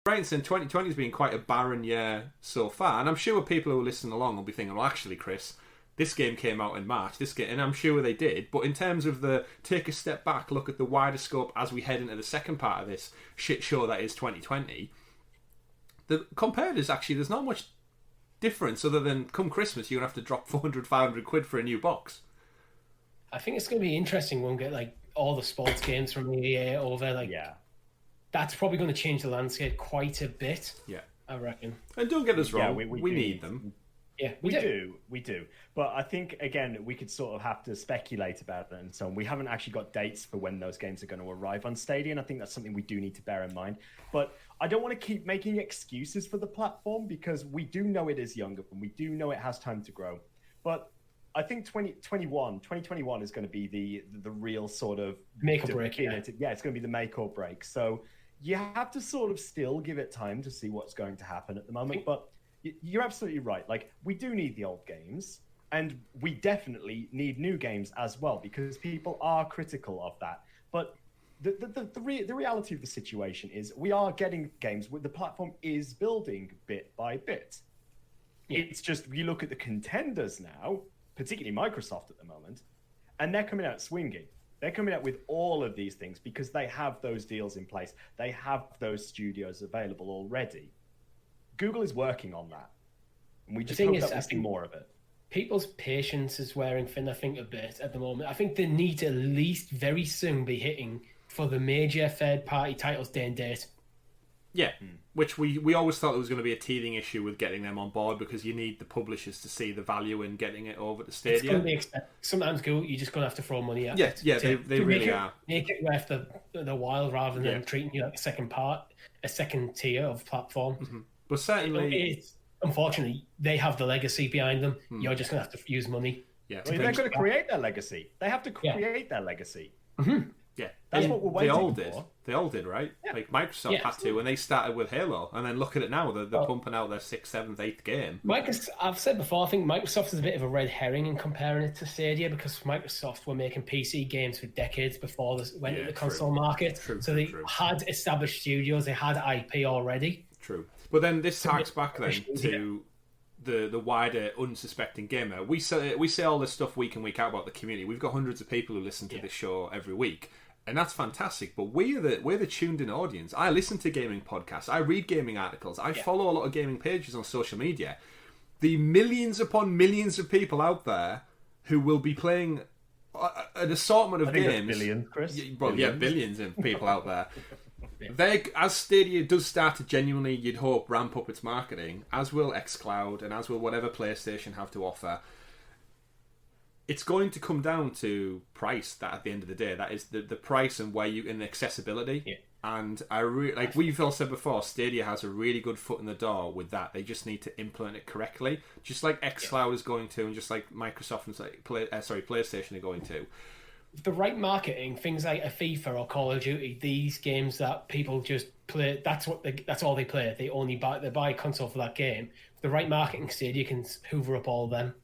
Right, and 2020 has been quite a barren year so far, and I'm sure people who are listening along will be thinking, well, actually, Chris, this game came out in March, and I'm sure they did, but in terms of take a step back, look at the wider scope as we head into the second part of this shit show that is 2020, compared is actually, there's not much difference other than come Christmas, you're going to have to drop 400, 500 quid for a new box. I think it's going to be interesting when we get, all the sports games from EA over, that's probably going to change the landscape quite a bit. Yeah, I reckon. And don't get us wrong, we need them. Yeah, we do. But I think again, we could sort of have to speculate about it and so on. We haven't actually got dates for when those games are going to arrive on Stadia, and I think that's something we do need to bear in mind. But I don't want to keep making excuses for the platform, because we do know it is younger and we do know it has time to grow. But I think 2021 is going to be the real sort of make or break. It's going to be the make or break. So you have to sort of still give it time to see what's going to happen at the moment. But you're absolutely right. We do need the old games, and we definitely need new games as well, because people are critical of that. But the reality of the situation is we are getting games where the platform is building bit by bit. It's just, you look at the contenders now, particularly Microsoft at the moment, and they're coming out swinging. They're coming out with all of these things because they have those deals in place. They have those studios available already. Google is working on that. And we just hope that we see more of it. People's patience is wearing thin, I think, a bit at the moment. I think they need to at least very soon be hitting for the major third-party titles day and date. Yeah, which we always thought there was going to be a teething issue with getting them on board because you need the publishers to see the value in getting it over to Stadia. It's going to be sometimes Google, you're just going to have to throw money at it. Yeah, they really are. Make it worth the while rather than treating you like a second tier of platform. Mm-hmm. But certainly... Unfortunately, they have the legacy behind them. You're just going to have to use money. Yeah, they're going to create their legacy. They have to create their legacy. Mm-hmm. Yeah, that's what we're waiting for. They all did, right? Yeah. Like Microsoft had to, and they started with Halo, and then look at it now. They're pumping out their 6th, 7th, 8th game. I've said before, I think Microsoft is a bit of a red herring in comparing it to Stadia because Microsoft were making PC games for decades before they went into the console market. They had established studios, they had IP already. True. But then this harks back then to the wider unsuspecting gamer. We say all this stuff week in, week out about the community. We've got hundreds of people who listen to this show every week, and that's fantastic. But we're the tuned in audience. I listen to gaming podcasts. I read gaming articles. I follow a lot of gaming pages on social media. The millions upon millions of people out there who will be playing an assortment of games. Billions, Chris. Billions of people out there. As Stadia does start to genuinely, you'd hope, ramp up its marketing, as will xCloud and as will whatever PlayStation have to offer, it's going to come down to price. That at the end of the day, that is the price and the accessibility. Yeah. And we've all said before, Stadia has a really good foot in the door with that. They just need to implement it correctly, just like xCloud is going to, and just like Microsoft and PlayStation are going to. The right marketing, things like a FIFA or Call of Duty, these games that people just play, that's all they play. They buy a console for that game. The right marketing, Stadia can hoover up all of them.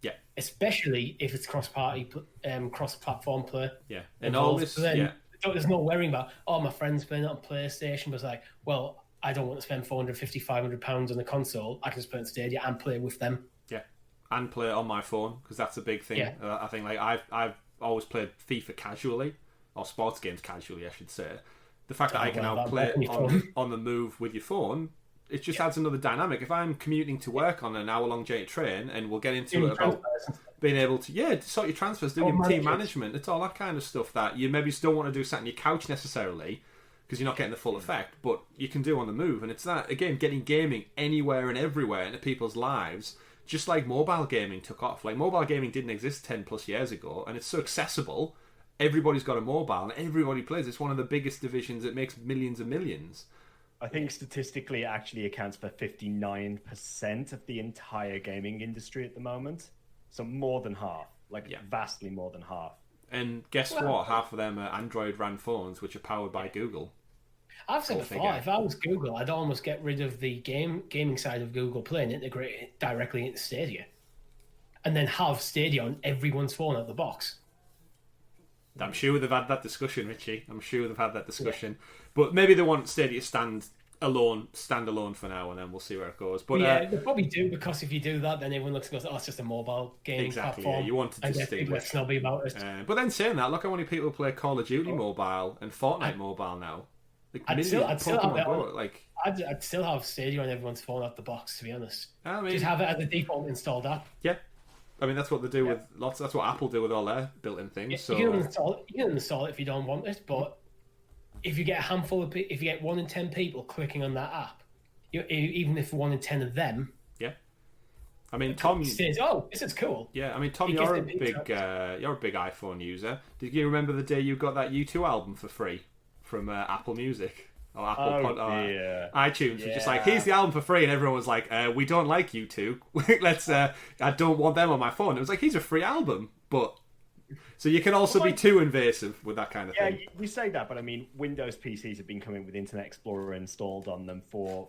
Yeah. Especially if it's cross-platform play. Yeah. And all this, there's no worrying about, my friend's playing it on PlayStation, but it's like, well, I don't want to spend £450, £500 on a console. I can just play on Stadia and play with them. Yeah. And play it on my phone, because that's a big thing. Yeah. I think I've always played FIFA casually, or sports games casually, I should say. The fact that I can now play it on the move with your phone, it just adds another dynamic. If I'm commuting to work on an hour-long journey train, and we'll get into it about being able to, sort your transfers, do your team management, it's all that kind of stuff that you maybe still want to do sat on your couch necessarily, because you're not getting the full effect, but you can do on the move. And it's that, again, getting gaming anywhere and everywhere into people's lives, just like mobile gaming took off. Like, mobile gaming didn't exist 10 plus years ago, and it's so accessible. Everybody's got a mobile, and everybody plays. It's one of the biggest divisions. It makes millions and millions. I think statistically it actually accounts for 59% of the entire gaming industry at the moment. So more than half. Vastly more than half. And guess what? Half of them are Android-ran phones, which are powered by Google. I've said before, if I was Google, I'd almost get rid of the gaming side of Google Play and integrate it directly into Stadia. And then have Stadia on everyone's phone out the box. I'm sure they've had that discussion, Richie. I'm sure they've had that discussion. Yeah. But maybe they want Stadia to stand alone for now, and then we'll see where it goes. But they probably do, because if you do that, then everyone looks and goes, it's just a mobile gaming platform. Yeah, you want to distinguish. Snobby about it. But then saying that, look how many people play Call of Duty mobile and Fortnite mobile now. I'd still have Stadia on everyone's phone out the box, to be honest. I mean, just have it as a default installed app. Yeah. I mean, that's what they do with lots. That's what Apple do with all their built-in things. Yeah, so you can install it if you don't want it, but if you get a handful of if you get 1 in 10 people clicking on that app, even if 1 in 10 of them, I mean, Tom says, this is cool. Yeah, I mean, Tom, you're a big iPhone user. Did you remember the day you got that U2 album for free from Apple Music? Or Apple iTunes were just like, here's the album for free, and everyone was like, we don't like you two. I don't want them on my phone. It was like, here's a free album, but so you can also be too invasive with that kind of thing. Yeah, you say that, but I mean, Windows PCs have been coming with Internet Explorer installed on them for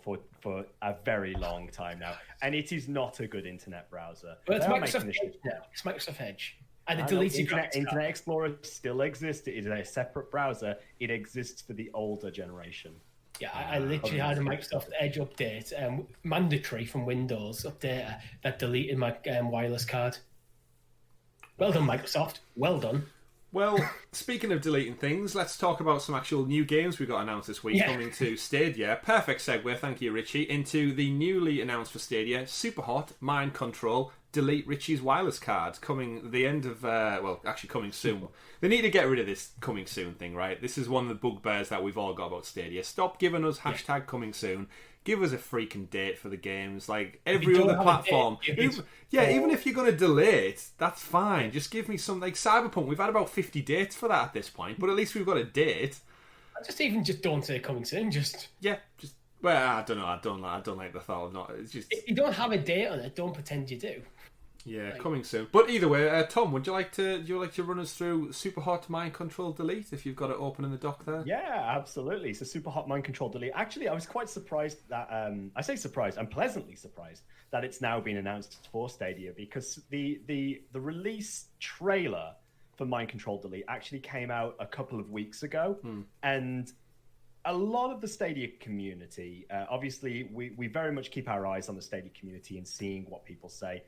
a very long time now, and it is not a good internet browser. But it's Microsoft Edge now. It's Microsoft Edge. And it deletes Internet Explorer still exists. It is a separate browser. It exists for the older generation. Yeah, I literally had a Microsoft Edge update, mandatory from Windows update, that deleted my wireless card. Well done, Microsoft. Well done. Well, speaking of deleting things, let's talk about some actual new games we got announced this week coming to Stadia. Perfect segue, thank you, Richie, into the newly announced for Stadia, super hot Mind Control, delete Richie's wireless card, coming the end of, coming soon. They need to get rid of this coming soon thing, right? This is one of the bugbears that we've all got about Stadia. Stop giving us hashtag coming soon. Give us a freaking date for the games, like every other platform. Even if you're going to delay it, that's fine. Just give me some, like Cyberpunk. We've had about 50 dates for that at this point, but at least we've got a date. Just don't say coming soon. Well, I don't know. I don't like the thought of not. It's just if you don't have a date on it, don't pretend you do. Yeah, coming soon. But either way, Tom, would you like to run us through Super Hot Mind Control Delete if you've got it open in the dock there? Yeah, absolutely. So Super Hot Mind Control Delete. Actually, I was quite surprised that I say surprised. I'm pleasantly surprised that it's now been announced for Stadia, because the release trailer for Mind Control Delete actually came out a couple of weeks ago, and a lot of the Stadia community, obviously, we very much keep our eyes on the Stadia community and seeing what people say.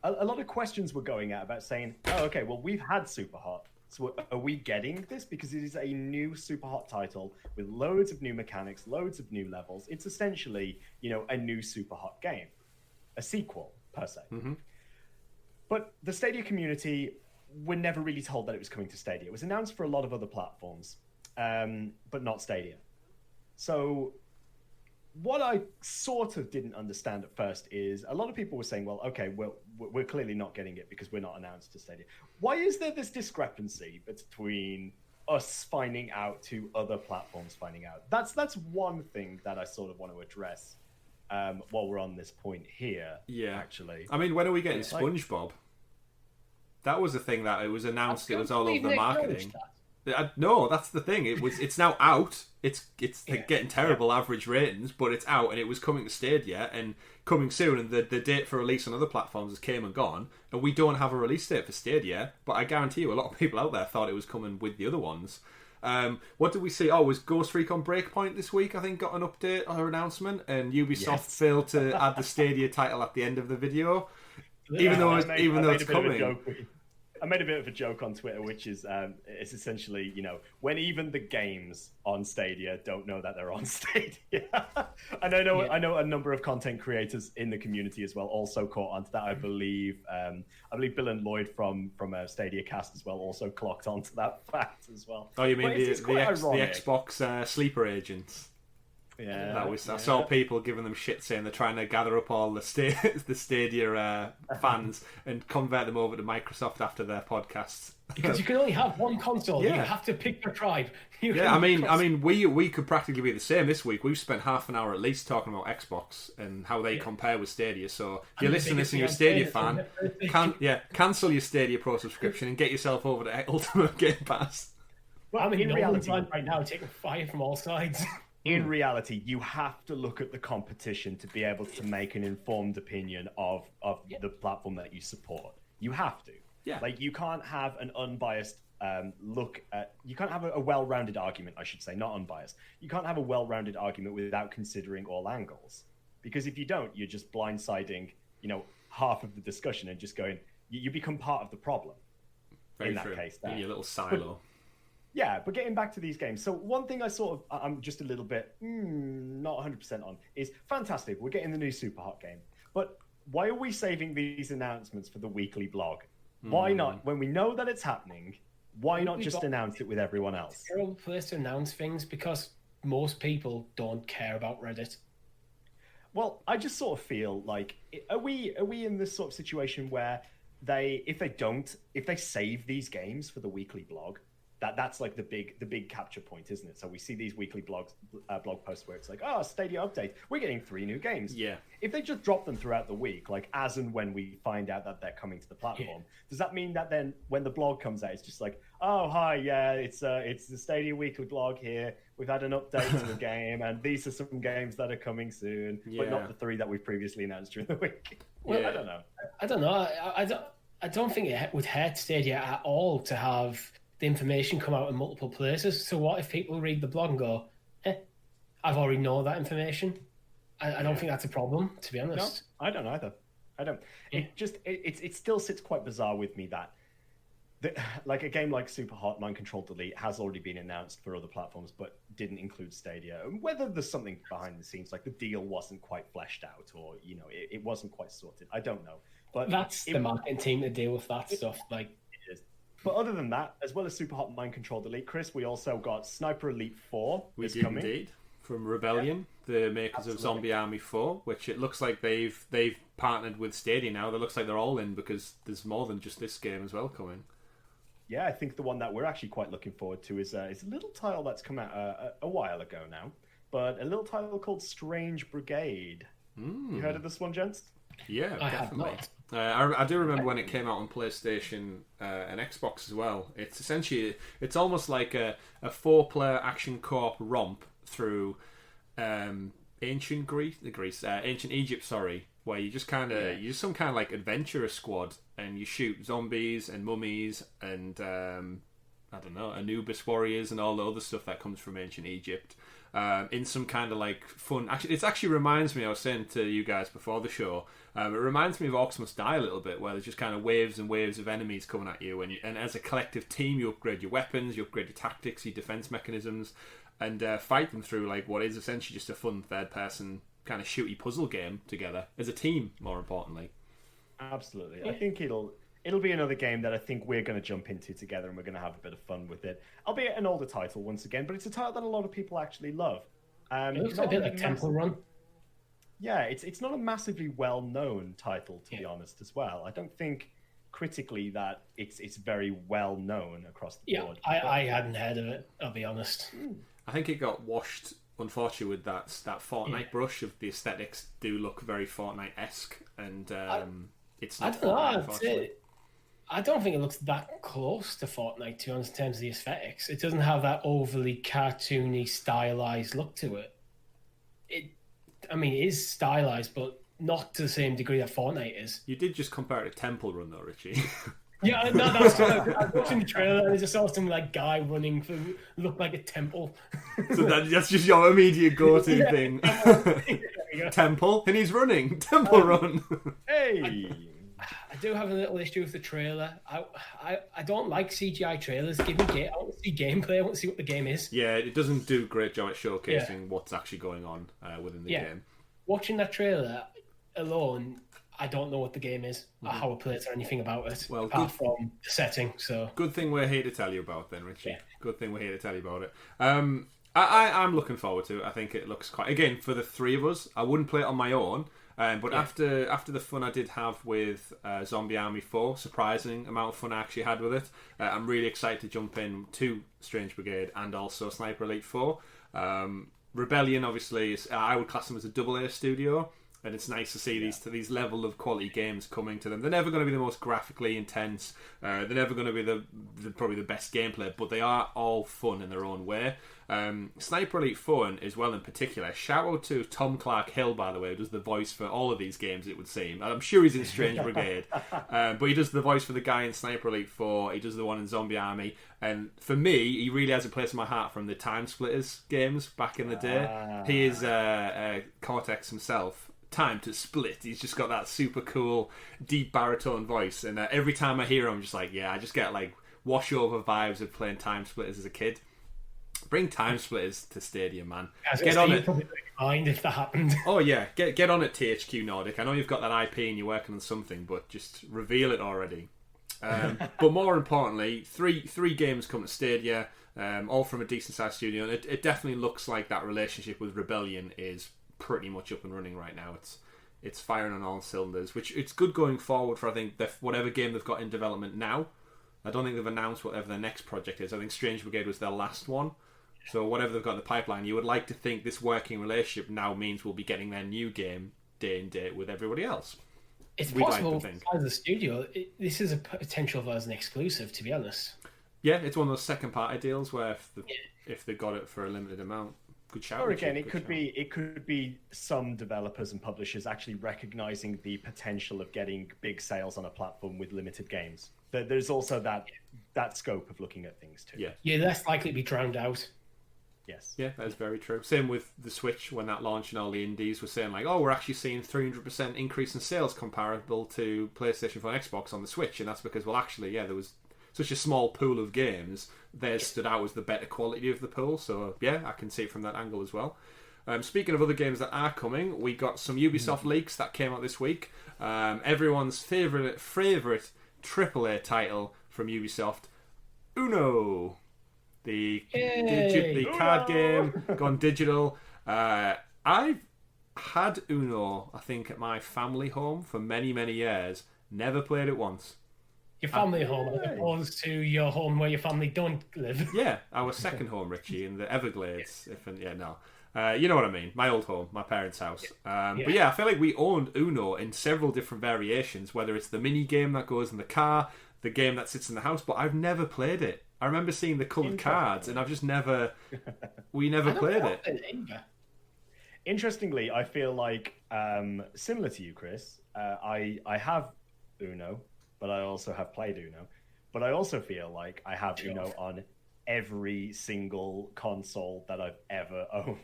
A lot of questions were going out about saying, oh, okay, well, we've had Super Hot, so are we getting this? Because it is a new Super Hot title with loads of new mechanics, loads of new levels. It's essentially, a new Super Hot game, a sequel, per se. Mm-hmm. But the Stadia community were never really told that it was coming to Stadia. It was announced for a lot of other platforms, but not Stadia. So what I sort of didn't understand at first is a lot of people were saying, well, okay, we're clearly not getting it because we're not announced to Stadia. Why is there this discrepancy between us finding out to other platforms finding out? That's one thing that I sort of want to address while we're on this point here. Yeah, actually. I mean, when are we getting SpongeBob? That was the thing that it was announced. It was all over the marketing. No, that's the thing. It's now out. It's getting terrible average ratings, but it's out and it was coming to Stadia and coming soon. And the date for release on other platforms has came and gone, and we don't have a release date for Stadia. But I guarantee you, a lot of people out there thought it was coming with the other ones. What did we see? Oh, was Ghost Recon Breakpoint this week? I think got an update or announcement, and Ubisoft failed to add the Stadia title at the end of the video, even though it's coming. I made a bit of a joke on Twitter, which is it's essentially, when even the games on Stadia don't know that they're on Stadia. And I know a number of content creators in the community as well also caught onto that. I believe Bill and Lloyd from Stadia Cast as well also clocked onto that fact as well. Oh, you mean the Xbox sleeper agents? Yeah, I saw people giving them shit saying they're trying to gather up all the Stadia fans and convert them over to Microsoft after their podcasts. Because you can only have one console. Yeah. You have to pick your tribe. I mean, we could practically be the same this week. We've spent half an hour at least talking about Xbox and how they compare with Stadia. So if you're listening to this and you're a Stadia fan, cancel your Stadia Pro subscription and get yourself over to Ultimate Game Pass. Well, in reality, right now, taking fire from all sides. In reality, you have to look at the competition to be able to make an informed opinion of the platform that you support. You have to. Yeah. Like, you can't have an unbiased look at... You can't have a well-rounded argument, I should say, not unbiased. You can't have a well-rounded argument without considering all angles. Because if you don't, you're just blindsiding, half of the discussion and just going... You become part of the problem. Very in that true. case. In your little silo. But getting back to these games. So one thing I'm just a little bit not 100% on is fantastic. We're getting the new Super Hot game. But why are we saving these announcements for the weekly blog? Why not? When we know that it's happening, why not just announce it with everyone else? It's a terrible place to announce things because most people don't care about Reddit. Well, I just sort of feel like, are we in this sort of situation where if they save these games for the weekly blog, that's like the big capture point, isn't it? So we see these weekly blog posts where it's like, oh, Stadia update, we're getting 3 new games. Yeah. If they just drop them throughout the week, like as and when we find out that they're coming to the platform, does that mean that then when the blog comes out, it's just like, oh, hi, yeah, it's the Stadia weekly blog here. We've had an update to the game, and these are some games that are coming soon, but not the 3 that we've previously announced during the week. Well, I don't know. I don't think it would hurt Stadia at all to have the information come out in multiple places. So what if people read the blog and go, I've already know that information? I don't think that's a problem, to be honest. No, I don't either. I don't. It still sits quite bizarre with me that like a game like Super Hot Mind Control Delete has already been announced for other platforms, but didn't include Stadia. And whether there's something behind the scenes, like the deal wasn't quite fleshed out, or it wasn't quite sorted, I don't know. But that's the marketing team to deal with that stuff. Like, it is. But other than that, as well as Super Hot Mind Control Delete, Chris, we also got Sniper Elite 4. We did coming. Indeed. From Rebellion, the makers of Zombie Army 4, which it looks like they've partnered with Stadia now. It looks like they're all in because there's more than just this game as well coming. Yeah, I think the one that we're actually quite looking forward to is a little title that's come out a while ago now, but a little title called Strange Brigade. You heard of this one, gents? Yeah, I definitely. have not. I do remember when it came out on PlayStation and Xbox as well. It's essentially, it's almost like a 4-player action co-op romp through ancient Egypt, where you just you're just some kind of like adventurer squad, and you shoot zombies and mummies and I don't know, Anubis warriors and all the other stuff that comes from ancient Egypt. In some kind of like fun. Actually, it actually reminds me. I was saying to you guys before the show. It reminds me of Optimised a little bit, where there's just kind of waves and waves of enemies coming at you, and as a collective team, you upgrade your weapons, you upgrade your tactics, your defense mechanisms, and fight them through like what is essentially just a fun third-person kind of shooty puzzle game together as a team. More importantly, absolutely. I think it'll be another game that I think we're going to jump into together, and we're going to have a bit of fun with it. Albeit an older title once again, but it's a title that a lot of people actually love. It looks a bit like Temple Run. Yeah, it's not a massively well-known title, to be honest, as well. I don't think critically that it's very well-known across the board. I hadn't heard of it, I'll be honest. I think it got washed, unfortunately, with that Fortnite brush of the aesthetics do look very Fortnite-esque, and it's not Fortnite, unfortunately. I don't think it looks that close to Fortnite, to be honest, in terms of the aesthetics. It doesn't have that overly cartoony, stylized look to it. It is stylized, but not to the same degree that Fortnite is. You did just compare it to Temple Run, though, Richie. Yeah, no, that's true. I was watching the trailer and I just saw some like guy running for looked like a temple. So that's just your immediate go-to thing. Temple, and he's running. Temple Run. Hey. I do have a little issue with the trailer. I don't like CGI trailers. Give me I want to see gameplay. I want to see what the game is. Yeah, it doesn't do a great job at showcasing what's actually going on within the game. Watching that trailer alone, I don't know what the game is, or how it plays, or anything about it, apart from the setting. So good thing we're here to tell you about then, Richie. Yeah. Good thing we're here to tell you about it. I'm looking forward to it. I think it looks quite... Again, for the three of us, I wouldn't play it on my own. But after the fun I did have with Zombie Army 4, surprising amount of fun I actually had with it, I'm really excited to jump in to Strange Brigade and also Sniper Elite 4. Rebellion, obviously, I would class them as a AA studio, and it's nice to see these level of quality games coming to them. They're never going to be the most graphically intense. They're never going to be probably the best gameplay, but they are all fun in their own way. Sniper Elite 4 as well in particular. Shout out to Tom Clark Hill, by the way, who does the voice for all of these games, it would seem. I'm sure he's in Strange Brigade, but he does the voice for the guy in Sniper Elite 4. He does the one in Zombie Army, and for me, he really has a place in my heart from the Time Splitters games back in the day. He is Cortex himself. Time to split. He's just got that super cool deep baritone voice, and every time I hear him, I'm just like, I just get like washover vibes of playing Time Splitters as a kid. Bring Time Splitters to Stadia, man. Get on it. Probably mind if that happened. Oh yeah, get on it, THQ Nordic. I know you've got that IP and you're working on something, but just reveal it already. But more importantly, three games come to Stadia, all from a decent sized studio, and it definitely looks like that relationship with Rebellion is pretty much up and running right now. It's firing on all cylinders, which it's good going forward for, I think, whatever game they've got in development now. I don't think they've announced whatever their next project is. I think Strange Brigade was their last one. So whatever they've got in the pipeline, you would like to think this working relationship now means we'll be getting their new game day and date with everybody else. It's possible as a studio, this is a potential as an exclusive, to be honest. Yeah, it's one of those second party deals where if they got it for a limited amount, good shout. Or again, it could be some developers and publishers actually recognizing the potential of getting big sales on a platform with limited games. There's also that scope of looking at things too. Yeah, you're less likely to be drowned out. Yes. Yeah, that's very true. Same with the Switch when that launched and all the indies were saying like, we're actually seeing 300% increase in sales comparable to PlayStation 4 and Xbox on the Switch, and that's because, well, actually, there was such a small pool of games, theirs stood out as the better quality of the pool. So yeah, I can see it from that angle as well. Speaking of other games that are coming, we got some Ubisoft leaks that came out this week. Everyone's favourite AAA title from Ubisoft, Uno. The card game gone digital. I've had Uno, I think, at my family home for many, many years. Never played it once. Your family home, as opposed to your home where your family don't live. Yeah, our second home, Richie, in the Everglades. You know what I mean. My old home, my parents' house. But yeah, I feel like we owned Uno in several different variations, whether it's the mini game that goes in the car, the game that sits in the house, but I've never played it. I remember seeing the coloured cards, and I've just we never played it. Interestingly, I feel like, similar to you, Chris, I have Uno, but I also have played Uno. But I also feel like I have Uno on every single console that I've ever owned.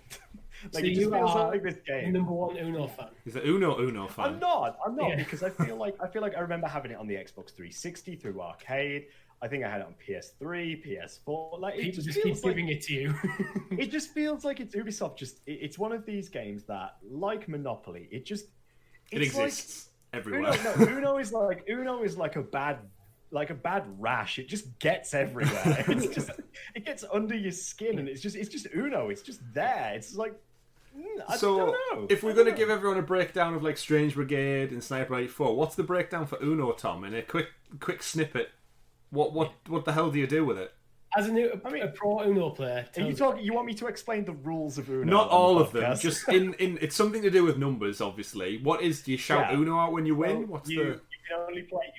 Like, so it just feels like this game. Number one Uno fan. Is it Uno fan? I'm not because I feel like I remember having it on the Xbox 360 through arcade. I think I had it on PS3, PS4. Like, it just keep giving it to you. It just feels like it's Ubisoft. It's one of these games that, like Monopoly, it exists everywhere. Uno is like a bad rash. It just gets everywhere. It gets under your skin, and it's just Uno. It's just there. It's like, I don't know. If we're going to give everyone a breakdown of like Strange Brigade and Sniper 84, what's the breakdown for Uno, Tom? In a quick snippet. What the hell do you do with it? As a pro Uno player, you want me to explain the rules of Uno? Not all of them. Just in it's something to do with numbers, obviously. What is? Do you shout Uno out when you win? You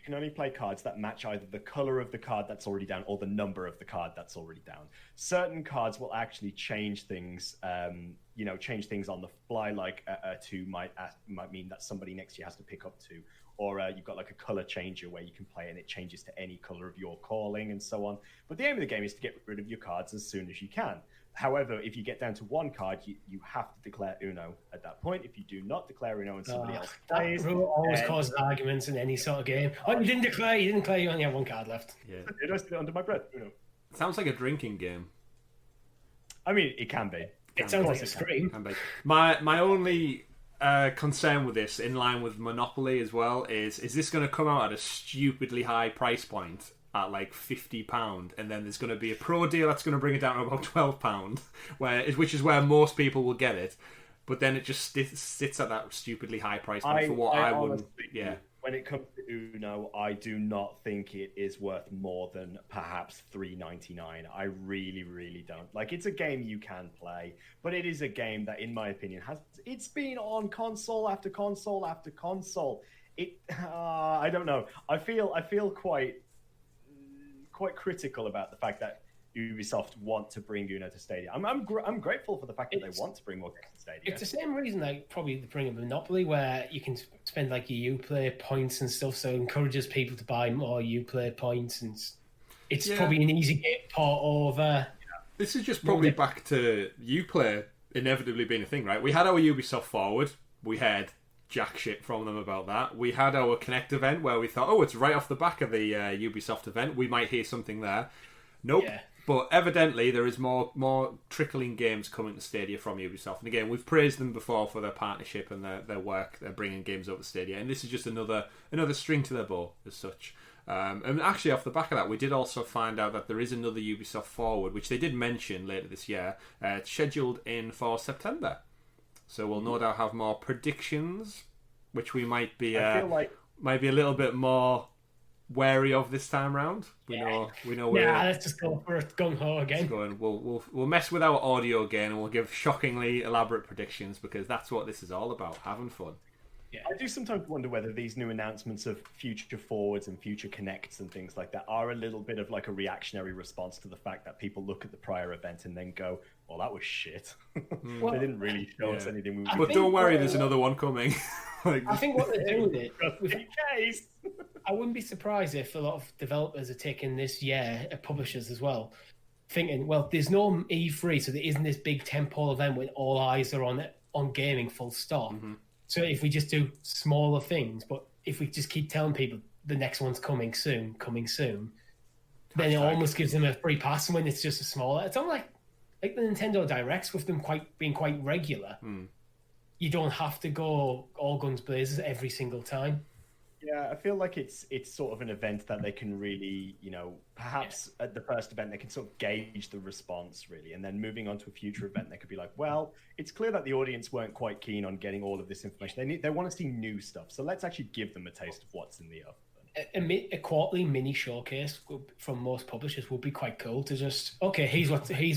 can only play cards that match either the color of the card that's already down or the number of the card that's already down. Certain cards will actually change things. Change things on the fly. Like a 2 might mean that somebody next to you has to pick up 2. Or you've got like a color changer where you can play and it changes to any color of your calling and so on. But the aim of the game is to get rid of your cards as soon as you can. However, if you get down to 1 card, you have to declare Uno at that point. If you do not declare Uno and somebody else plays... That rule always causes arguments in any sort of game. Oh, you didn't declare, you only have 1 card left. Yeah. It has to be under my breath, Uno. Sounds like a drinking game. I mean, it can be. It sounds like a scream. My only... concern with this, in line with Monopoly as well, is this going to come out at a stupidly high price point at like £50, and then there's going to be a pro deal that's going to bring it down to about £12, which is where most people will get it, but then it just sits at that stupidly high price point for what I wouldn't. Yeah. When it comes to Uno, I do not think it is worth more than perhaps $3.99. I really, really don't. Like, it's a game you can play, but it is a game that, in my opinion, it's been on console after console after console. I don't know. I feel quite critical about the fact that Ubisoft want to bring Uno to Stadia. I'm grateful for the fact that they want to bring more games to Stadia. It's the same reason like probably to bring a Monopoly, where you can spend like your Uplay points and stuff, so it encourages people to buy more Uplay points, and it's probably an easy get port over. This is just probably back to Uplay inevitably being a thing, right? We had our Ubisoft Forward. We had jack shit from them about that. We had our Connect event where we thought, oh, it's right off the back of the Ubisoft event. We might hear something there. Nope. Yeah. But evidently there is more trickling games coming to Stadia from Ubisoft. And again, we've praised them before for their partnership and their work. They're bringing games over to Stadia. And this is just another string to their bow as such. And actually, off the back of that, we did also find out that there is another Ubisoft Forward, which they did mention later this year. It's scheduled in for September. So we'll no doubt have more predictions, which we might be might be a little bit more wary of this time round. We know where. Yeah, let's just go for it gung ho again. We'll mess with our audio again, and we'll give shockingly elaborate predictions, because that's what this is all about, having fun. Yeah. I do sometimes wonder whether these new announcements of future forwards and future connects and things like that are a little bit of like a reactionary response to the fact that people look at the prior event and then go, well, that was shit. They didn't really show us anything. But don't worry, there's another one coming. I think what they're doing with it, I wouldn't be surprised if a lot of developers are taking this year, publishers as well, thinking, well, there's no E3, so there isn't this big tentpole event when all eyes are on gaming, full stop. Mm-hmm. So if we just do smaller things, but if we just keep telling people the next one's coming soon, then it almost gives them a free pass when it's just a smaller. It's almost like the Nintendo Directs with them being quite regular. You don't have to go all guns blazers every single time. Yeah, I feel like it's sort of an event that they can really, perhaps at the first event they can sort of gauge the response really, and then moving on to a future event they could be like, well, it's clear that the audience weren't quite keen on getting all of this information. They want to see new stuff, so let's actually give them a taste of what's in the oven. A quarterly mini showcase from most publishers would be quite cool to just, okay, here's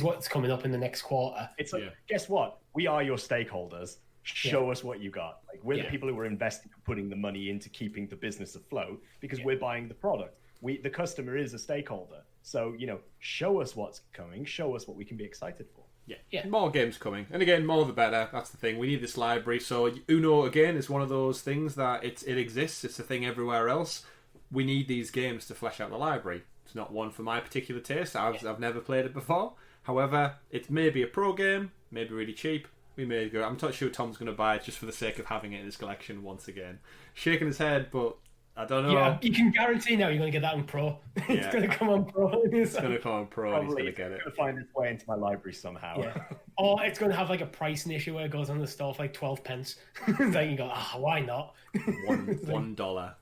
what's coming up in the next quarter. It's like, guess what? We are your stakeholders. Show us what you got. Like, we're the people who are investing and putting the money into keeping the business afloat because we're buying the product. The customer is a stakeholder. So, show us what's coming. Show us what we can be excited for. Yeah. More games coming. And again, more the better. That's the thing. We need this library. So Uno, again, is one of those things that it exists. It's a thing everywhere else. We need these games to flesh out the library. It's not one for my particular taste. I've never played it before. However, it may be a pro game, maybe really cheap. We may go. I'm not sure Tom's going to buy it just for the sake of having it in his collection once again. Shaking his head, but I don't know. Yeah, you can guarantee now you're going to get that on Pro. It's going to come on Pro. It's going to come on Pro and he's going to get it. It's going to find its way into my library somehow. Yeah. Or it's going to have like a pricing issue where it goes on the store for like 12 pence. Then you go, why not? $1.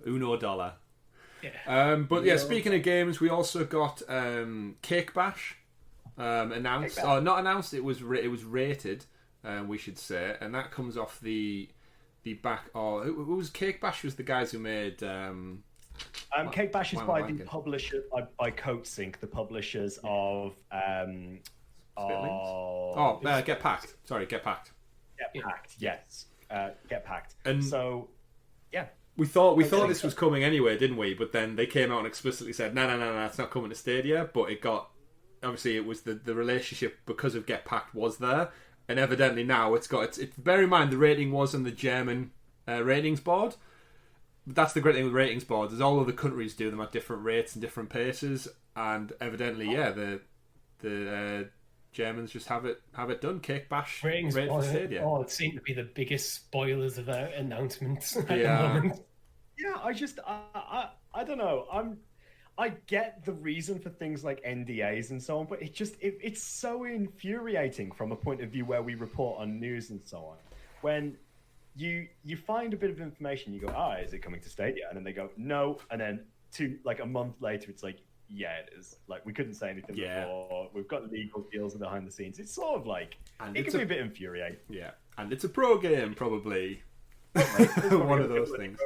Uno dollar. Yeah. But yeah, speaking of games, we also got Cake Bash announced. Or not announced, it was rated. We should say, and that comes off the back. Who was Cake Bash? Was the guys who made Cake Bash is by the publisher by CodeSync, the publishers of Get Packed. Sorry, Get Packed. Get Packed. Yes, Get Packed. And so, yeah. We thought this was coming anyway, didn't we? But then they came out and explicitly said, no, it's not coming to Stadia. But it got, obviously, it was the relationship because of Get Packed was there. And evidently now it's bear in mind the rating was on the German ratings board. But that's the great thing with ratings boards is all other countries do them at different rates and different paces. And evidently, the Germans just have it done. Cake Bash ratings rated for Stadia. It seemed to be the biggest spoilers of their announcements at the moment. Yeah, I don't know. I get the reason for things like NDAs and so on, but it's so infuriating from a point of view where we report on news and so on. When you find a bit of information, you go, is it coming to Stadia? And then they go, no. And then a month later, it's like, yeah, it is. Like, we couldn't say anything before. We've got legal deals behind the scenes. It's sort of like, it can be a bit infuriating. Yeah, and it's a pro game, probably. One of those things.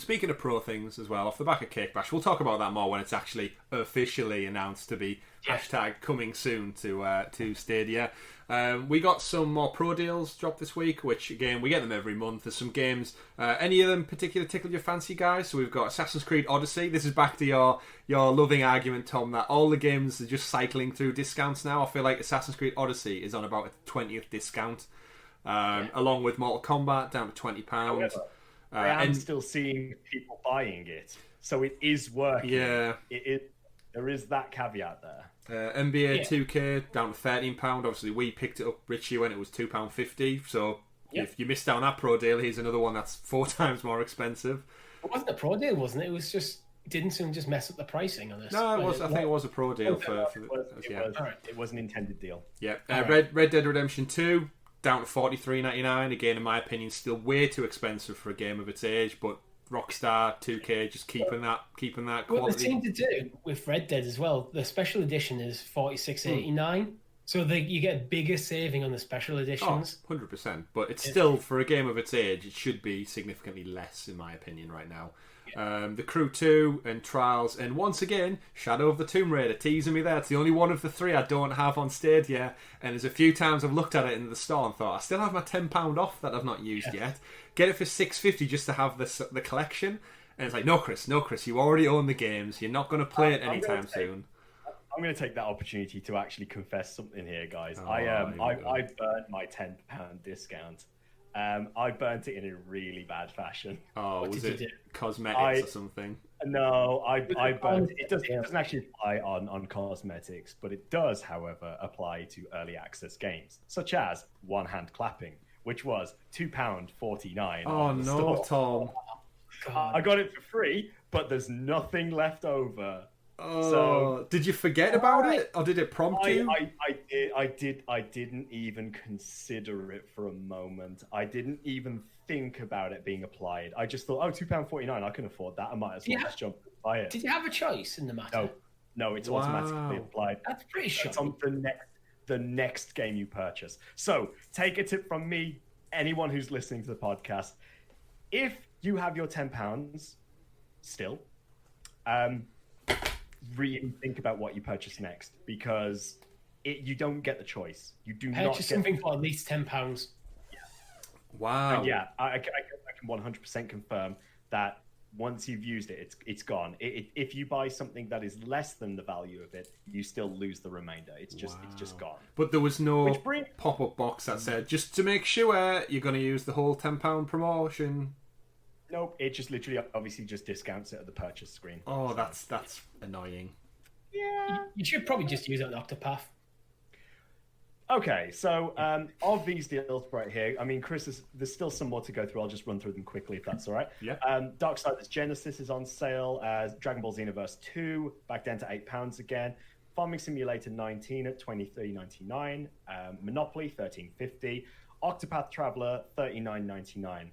Speaking of pro things as well, off the back of Cake Bash, we'll talk about that more when it's actually officially announced to be #coming soon to Stadia. We got some more pro deals dropped this week, which again we get them every month. There's some games. Any of them particular tickle your fancy, guys? So we've got Assassin's Creed Odyssey. This is back to your loving argument, Tom, that all the games are just cycling through discounts now. I feel like Assassin's Creed Odyssey is on about a 20th discount, along with Mortal Kombat down to £20. I am still seeing people buying it, so it is working. Yeah, there is that caveat there. NBA 2K down to £13. Obviously, we picked it up, Richie, when it was £2.50. So if you missed out on that pro deal, here's another one that's 4 times more expensive. It wasn't a pro deal, wasn't it? It was just didn't someone just mess up the pricing on this? No, it was. I think it was a pro deal it was an intended deal. Yeah, Red Dead Redemption 2. Down to $43.99. Again, in my opinion, still way too expensive for a game of its age. But Rockstar, 2K, just keeping that quality. What they seem to do with Red Dead as well, the special edition is $46.89. So you get a bigger saving on the special editions. 100%. But it's still, for a game of its age, it should be significantly less, in my opinion, right now. The Crew 2 and Trials, and once again, Shadow of the Tomb Raider, teasing me there. It's the only one of the 3 I don't have on Stadia, and there's a few times I've looked at it in the store and thought, I still have my £10 off that I've not used yet. Get it for $6.50 just to have the collection, and it's like, no Chris, you already own the games, you're not going to play it anytime soon. I'm going to take that opportunity to actually confess something here, guys. I burnt my £10 discount. I burnt it in a really bad fashion. Oh, was it cosmetics or something? No, I burnt it. It doesn't actually apply on cosmetics, but it does, however, apply to early access games, such as One Hand Clapping, which was £2.49. Oh no, Tom! I got it for free but there's nothing left over. Oh, So did you forget about it, or did it prompt you? I didn't even consider it for a moment. I didn't even think about it being applied. I just thought, oh, £2.49, I can afford that. I might as well just jump and buy it. Did you have a choice in the matter? No, it's automatically applied. That's pretty It's shocking. on the next game you purchase. So take a tip from me, anyone who's listening to the podcast. If you have your £10 still, really think about what you purchase next, because you don't get the choice. You do not Purchase something for at least £10. Wow. And yeah, I can 100% confirm that once you've used it, it's gone. If you buy something that is less than the value of it, you still lose the remainder. It's just gone. But there was no pop-up box that said, just to make sure you're going to use the whole £10 promotion. Nope, it just literally obviously just discounts it at the purchase screen. Oh, that's annoying. Yeah. You should probably just use it on Octopath. Okay, so of these deals right here, I mean, Chris, there's still some more to go through. I'll just run through them quickly if that's all right. Yeah. Darksiders Genesis is on sale. Dragon Ball Xenoverse 2 back down to £8 again. Farming Simulator 19 at $23.99. Monopoly $13.50. Octopath Traveler $39.99.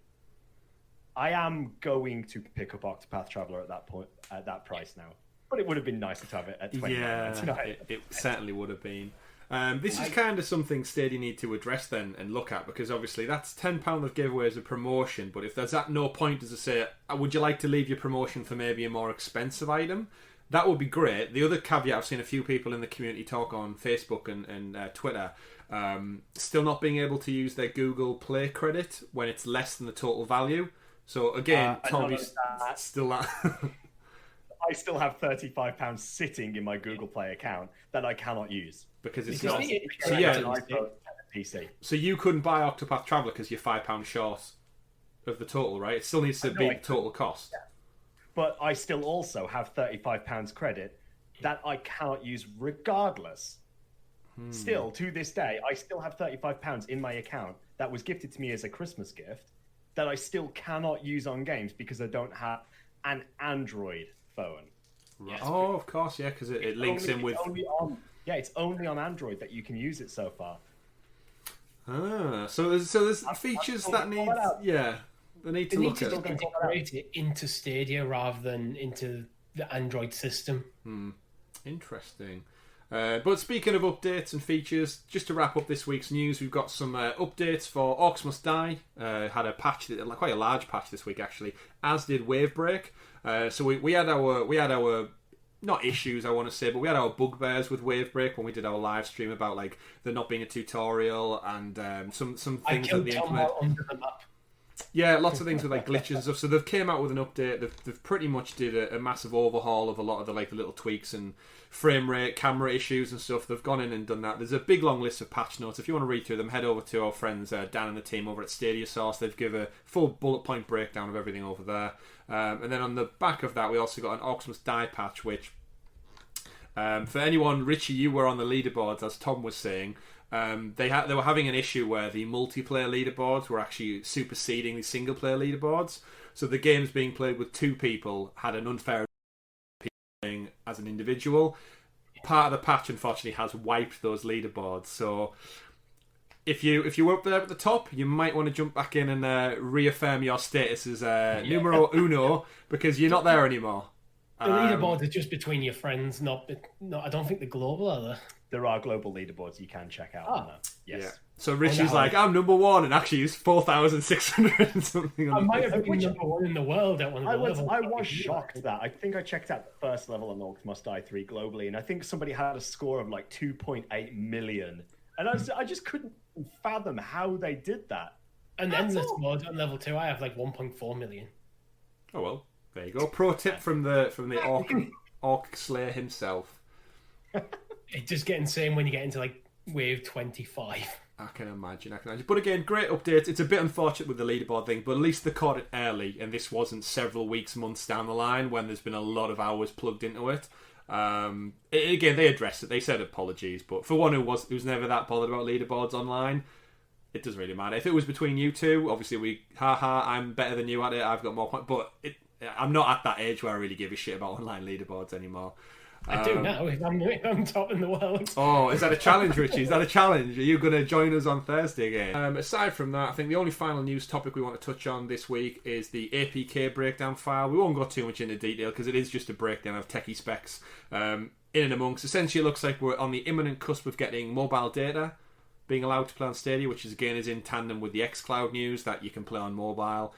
I am going to pick up Octopath Traveler at that point, at that price now. But it would have been nicer to have it at $29.99. It certainly would have been. This is kind of something Stadia need to address then and look at, because obviously that's £10 of giveaways a promotion, but if there's at no point as I say, would you like to leave your promotion for maybe a more expensive item? That would be great. The other caveat, I've seen a few people in the community talk on Facebook and Twitter, still not being able to use their Google Play credit when it's less than the total value. So again, Tommy's still that. I still have £35 sitting in my Google Play account that I cannot use because it's not. So yeah, PC. So you couldn't buy Octopath Traveler because you're £5 short of the total, right? It still needs to be the total cost. Yeah. But I still also have £35 credit that I cannot use regardless. Still, to this day, I still have £35 in my account that was gifted to me as a Christmas gift that I still cannot use on games because I don't have an Android phone. Right. Oh, of course, yeah, because it links in with... It's only on Android that you can use it so far. So there's features that need... Yeah, they need to look at... They need to integrate it into Stadia rather than into the Android system. Interesting. But speaking of updates and features, just to wrap up this week's news, we've got some updates for Orcs Must Die. Had a patch, quite a large patch this week actually, as did Wavebreak. So we had our not issues I want to say, but we had our bugbears with Wavebreak when we did our live stream about like there not being a tutorial and some things that they implement. Under the map. Yeah, lots of things with like glitches and stuff. So they've came out with an update. They've pretty much did a massive overhaul of a lot of the little tweaks and frame rate, camera issues and stuff. They've gone in and done that. There's a big long list of patch notes. If you want to read through them, head over to our friends Dan and the team over at Stadia Source. They've given a full bullet point breakdown of everything over there. And then on the back of that, we also got an Orcs Must Die patch, which for anyone, Richie, you were on the leaderboards as Tom was saying. They were having an issue where the multiplayer leaderboards were actually superseding the single player leaderboards. So the games being played with two people had an unfair playing as an individual. Part of the patch, unfortunately, has wiped those leaderboards. So if you were up there at the top, you might want to jump back in and reaffirm your status as numero uno because you're not there anymore. The leaderboards are just between your friends, not. I don't think they're global, are they? There are global leaderboards you can check out. On that. Yes. Yeah. So Richie's like, I'm number one, and actually he's 4,600 and something. I might have been number one in the world at one of the levels. I was shocked that. I think I checked out the first level on Orcs Must Die 3 globally, and I think somebody had a score of like 2.8 million. And I just couldn't fathom how they did that. And then this mode on level 2, I have like 1.4 million. Oh well, there you go. Pro tip from the Orc Slayer himself. It's just getting insane when you get into like wave 25. I can imagine. But again, great updates. It's a bit unfortunate with the leaderboard thing, but at least they caught it early, and this wasn't several weeks, months down the line when there's been a lot of hours plugged into it. Again, they addressed it. They said apologies, but for one who's never that bothered about leaderboards online, it doesn't really matter. If it was between you two, obviously I'm better than you at it. I've got more points, but I'm not at that age where I really give a shit about online leaderboards anymore. I do now if I'm top in the world. Oh, is that a challenge, Richie? Is that a challenge? Are you going to join us on Thursday again? Aside from that, I think the only final news topic we want to touch on this week is the APK breakdown file. We won't go too much into detail because it is just a breakdown of techie specs in and amongst. Essentially, it looks like we're on the imminent cusp of getting mobile data being allowed to play on Stadia, which is again is in tandem with the xCloud news that you can play on mobile.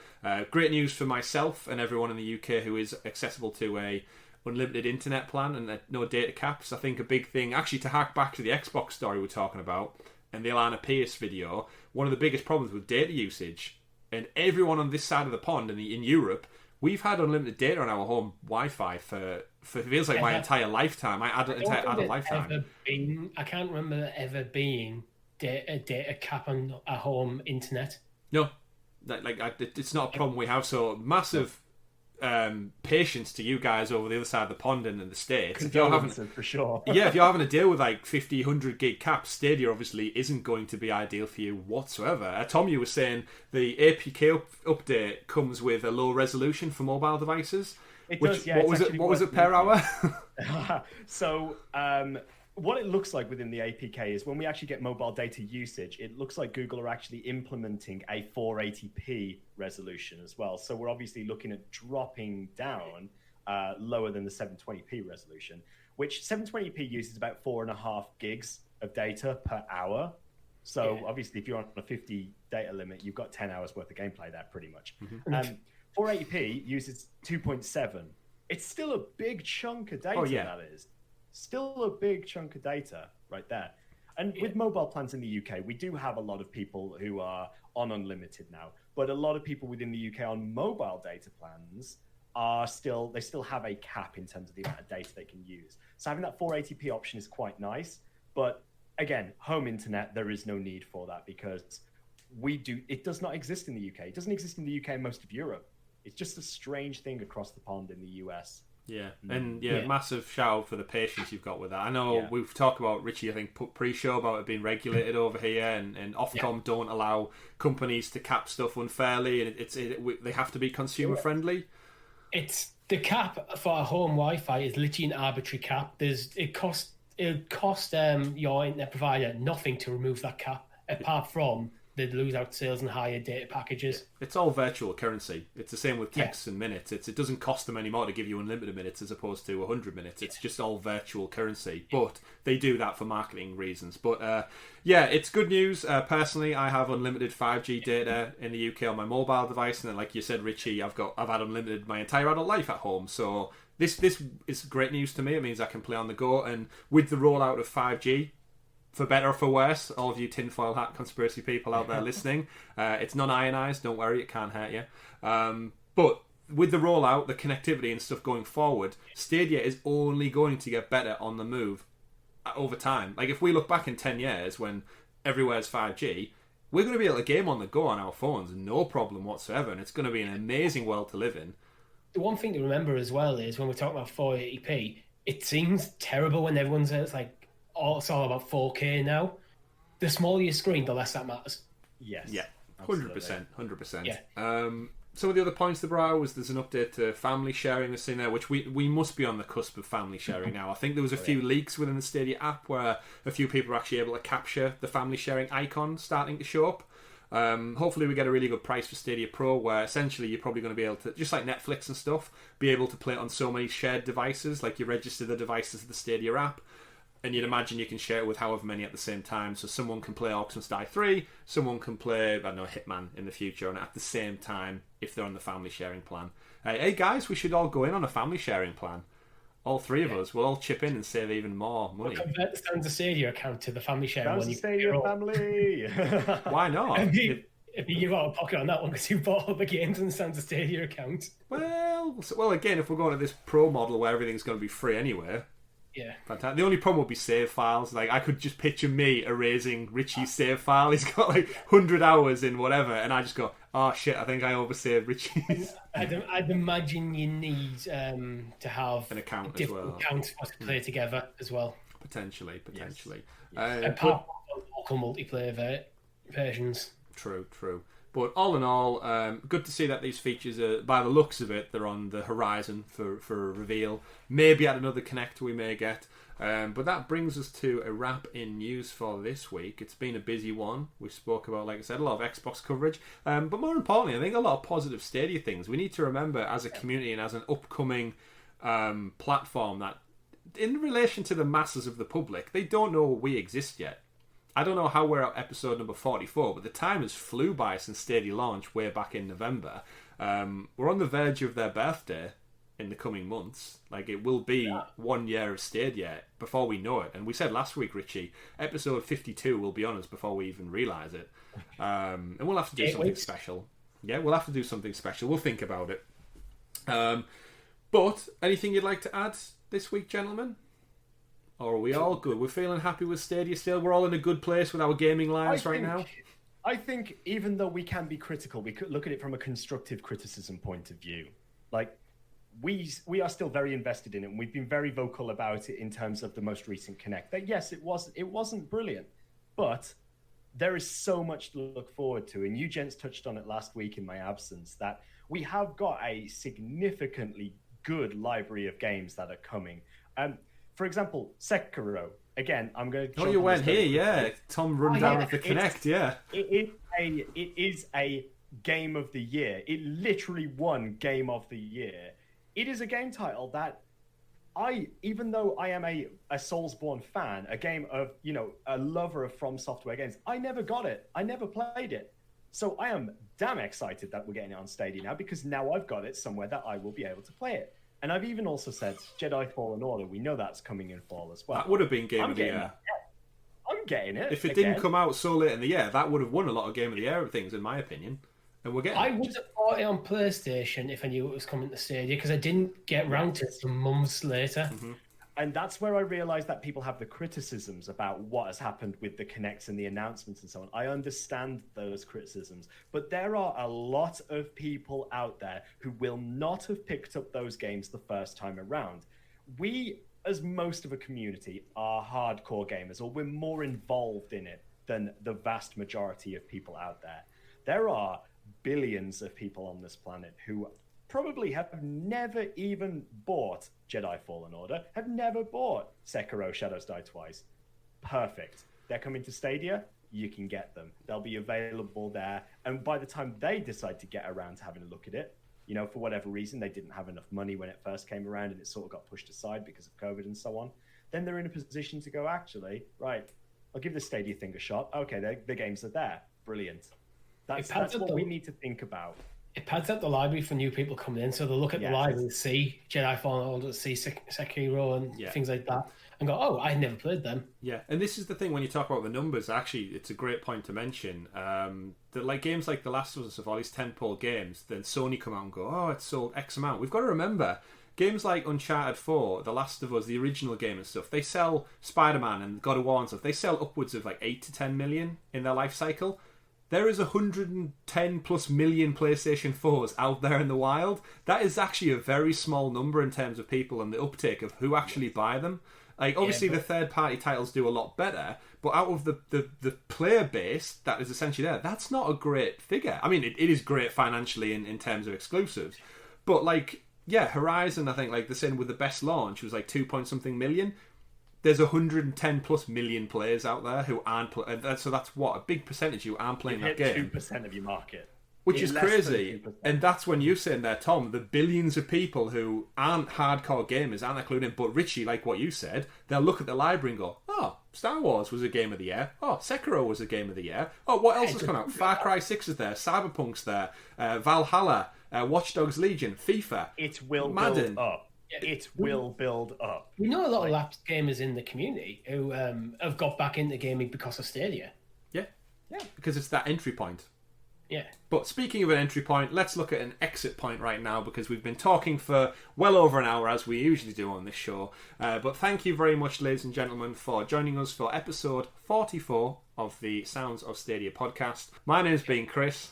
Great news for myself and everyone in the UK who is accessible to a unlimited internet plan and no data caps. I think a big thing, actually, to hark back to the Xbox story we're talking about and the Alanah Pearce video, one of the biggest problems with data usage, and everyone on this side of the pond in Europe, we've had unlimited data on our home Wi-Fi for feels like my entire lifetime. I can't remember there ever being a data cap on a home internet. No, it's not a problem we have. So massive patience to you guys over the other side of the pond and in the States. If you're having, for sure. Yeah, if you're having to deal with like 50, 100 gig caps, Stadia obviously isn't going to be ideal for you whatsoever. Tom, you were saying the APK update comes with a low resolution for mobile devices. It does, yeah. What was it per hour? So, what it looks like within the APK is when we actually get mobile data usage, it looks like Google are actually implementing a 480p resolution as well. So we're obviously looking at dropping down lower than the 720p resolution, which 720p uses about 4.5 gigs of data per hour. So obviously, if you're on a 50 data limit, you've got 10 hours worth of gameplay there pretty much. 480p uses 2.7. It's still a big chunk of data, that is. Still a big chunk of data right there. And with mobile plans in the UK, we do have a lot of people who are on unlimited now, but a lot of people within the UK on mobile data plans they still have a cap in terms of the amount of data they can use. So having that 480p option is quite nice, but again, home internet, there is no need for that because it does not exist in the UK. It doesn't exist in the UK and most of Europe. It's just a strange thing across the pond in the US. Yeah, and massive shout out for the patience you've got with that. I know we've talked about, Richie, I think, pre-show about it being regulated over here, and Ofcom don't allow companies to cap stuff unfairly, and they have to be consumer friendly. It's the cap for a home Wi-Fi is literally an arbitrary cap. It cost your internet provider nothing to remove that cap, apart from they'd lose out sales and higher data packages. It's all virtual currency. It's the same with texts and minutes. It doesn't cost them any more to give you unlimited minutes as opposed to 100 minutes. It's just all virtual currency. But they do that for marketing reasons. But it's good news. Personally, I have unlimited 5G data in the UK on my mobile device, and then, like you said, Richie, I've had unlimited my entire adult life at home. So this is great news to me. It means I can play on the go, and with the rollout of 5G, for better or for worse, all of you tinfoil hat conspiracy people out there listening, it's non-ionized, don't worry, it can't hurt you. But with the rollout, the connectivity and stuff going forward, Stadia is only going to get better on the move over time. Like, if we look back in 10 years when everywhere's 5G, we're going to be able to game on the go on our phones, no problem whatsoever, and it's going to be an amazing world to live in. The one thing to remember as well is when we're talking about 480p, it seems terrible when everyone says, like, it's all about 4K now. The smaller your screen, the less that matters. Yes. Yeah. 100%. Yeah. Some of the other points they brought out was there's an update to family sharing that's in there, which we must be on the cusp of family sharing now. I think there was a few leaks within the Stadia app where a few people were actually able to capture the family sharing icon starting to show up. Hopefully we get a really good price for Stadia Pro, where essentially you're probably going to be able to, just like Netflix and stuff, be able to play it on so many shared devices. Like, you register the devices of the Stadia app, and you'd imagine you can share it with however many at the same time. So someone can play Orcs Must Die 3, someone can play, I don't know, Hitman in the future, and at the same time, if they're on the family sharing plan. Hey guys, we should all go in on a family sharing plan. All three of us, we'll all chip in and save even more money. We'll convert the Stanza Stadia account to the family sharing one. Stadia family! Why not? If you got a pocket on that one because you bought all the games on the Stanza Stadia account. Well, again, if we're going to this pro model where everything's going to be free anyway... Yeah. Fantastic. The only problem would be save files. Like, I could just picture me erasing Richie's save file. He's got like 100 hours in whatever, and I just go, oh shit, I think I oversaved Richie's. I'd imagine you need to have an account different as well. accounts to play together as well. Potentially. Apart from local multiplayer versions. True. But all in all, good to see that these features are, by the looks of it, they're on the horizon for a reveal. Maybe at another Connect we may get. But that brings us to a wrap in news for this week. It's been a busy one. We spoke about, like I said, a lot of Xbox coverage. But more importantly, I think a lot of positive Stadia things. We need to remember as a community and as an upcoming platform that in relation to the masses of the public, they don't know we exist yet. I don't know how we're at episode number 44, but the time has flew by since Stadia launched way back in November. We're on the verge of their birthday in the coming months. Like, it will be 1 year of Stadia before we know it. And we said last week, Richie, episode 52 will be on us before we even realise it. And we'll have to do something special. Yeah, we'll have to do something special. We'll think about it. But anything you'd like to add this week, gentlemen? Or are we all good? We're feeling happy with Stadia still? We're all in a good place with our gaming lives right now? I think even though we can be critical, we could look at it from a constructive criticism point of view. Like, we are still very invested in it, and we've been very vocal about it in terms of the most recent Connect. That, yes, it wasn't brilliant, but there is so much to look forward to. And you gents touched on it last week in my absence, that we have got a significantly good library of games that are coming. For example, Sekiro. Again, I'm going to... Oh, you went here, yeah. Tom rundown of the Connect, yeah. It is a game of the year. It literally won game of the year. It is a game title that even though I am a Soulsborne fan, a game of, a lover of From Software games, I never got it. I never played it. So I am damn excited that we're getting it on Stadia now, because now I've got it somewhere that I will be able to play it. And I've even also said Jedi Fallen Order. We know that's coming in fall as well. That would have been Game of the Year. I'm getting it. If it didn't come out so late in the year, that would have won a lot of Game of the Year things, in my opinion. And we're getting I would have bought it on PlayStation if I knew it was coming to Stadia, because I didn't get round to it some months later. Mm-hmm. And that's where I realised that people have the criticisms about what has happened with the Connects and the announcements and so on. I understand those criticisms, but there are a lot of people out there who will not have picked up those games the first time around. We, as most of a community, are hardcore gamers, or we're more involved in it than the vast majority of people out there. There are billions of people on this planet who probably have never even bought Jedi Fallen Order, have never bought Sekiro Shadows Die Twice. Perfect. They're coming to Stadia, you can get them. They'll be available there. And by the time they decide to get around to having a look at it, for whatever reason, they didn't have enough money when it first came around and it sort of got pushed aside because of COVID and so on, then they're in a position to go, actually, right, I'll give the Stadia thing a shot. Okay, the games are there. Brilliant. That's what we need to think about. It pads out the library for new people coming in, so they'll look at the library and see Jedi Fallen Order, see Sekiro and things like that, and go, oh, I never played them. Yeah, and this is the thing when you talk about the numbers, actually, it's a great point to mention, that like games like The Last of Us, of all these tentpole games, then Sony come out and go, oh, it's sold X amount. We've got to remember, games like Uncharted 4, The Last of Us, the original game and stuff, they sell Spider-Man and God of War and stuff, they sell upwards of like 8 to 10 million in their life cycle. There is 110 plus million PlayStation 4s out there in the wild. That is actually a very small number in terms of people and the uptake of who actually buy them. Like, obviously, the third-party titles do a lot better, but out of the player base that is essentially there, that's not a great figure. I mean, it is great financially in terms of exclusives, but like, yeah, Horizon, I think, like the same with the best launch, was like 2-point-something million. There's 110 plus million players out there who aren't so that's what, a big percentage who aren't playing that game. 2% of your market. Which is crazy. And that's when you're saying there, Tom, the billions of people who aren't hardcore gamers, aren't included, but Richie, like what you said, they'll look at the library and go, oh, Star Wars was a game of the year. Oh, Sekiro was a game of the year. Oh, what else has come out? Far Cry 6 is there. Cyberpunk's there. Valhalla. Watch Dogs Legion. FIFA. It will Madden. Build up. It will build up. We know a lot of lapsed gamers in the community who have got back into gaming because of Stadia. Yeah, because it's that entry point. Yeah. But speaking of an entry point, let's look at an exit point right now, because we've been talking for well over an hour, as we usually do on this show. But thank you very much, ladies and gentlemen, for joining us for episode 44 of the Sounds of Stadia podcast. My name's been Chris.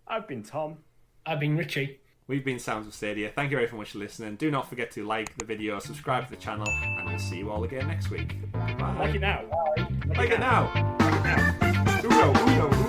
I've been Tom. I've been Richie. We've been Sounds of Stadia. Thank you very much for listening. Do not forget to like the video, subscribe to the channel, and we'll see you all again next week. Bye. Like it now. Like it now. Like it now. Uno.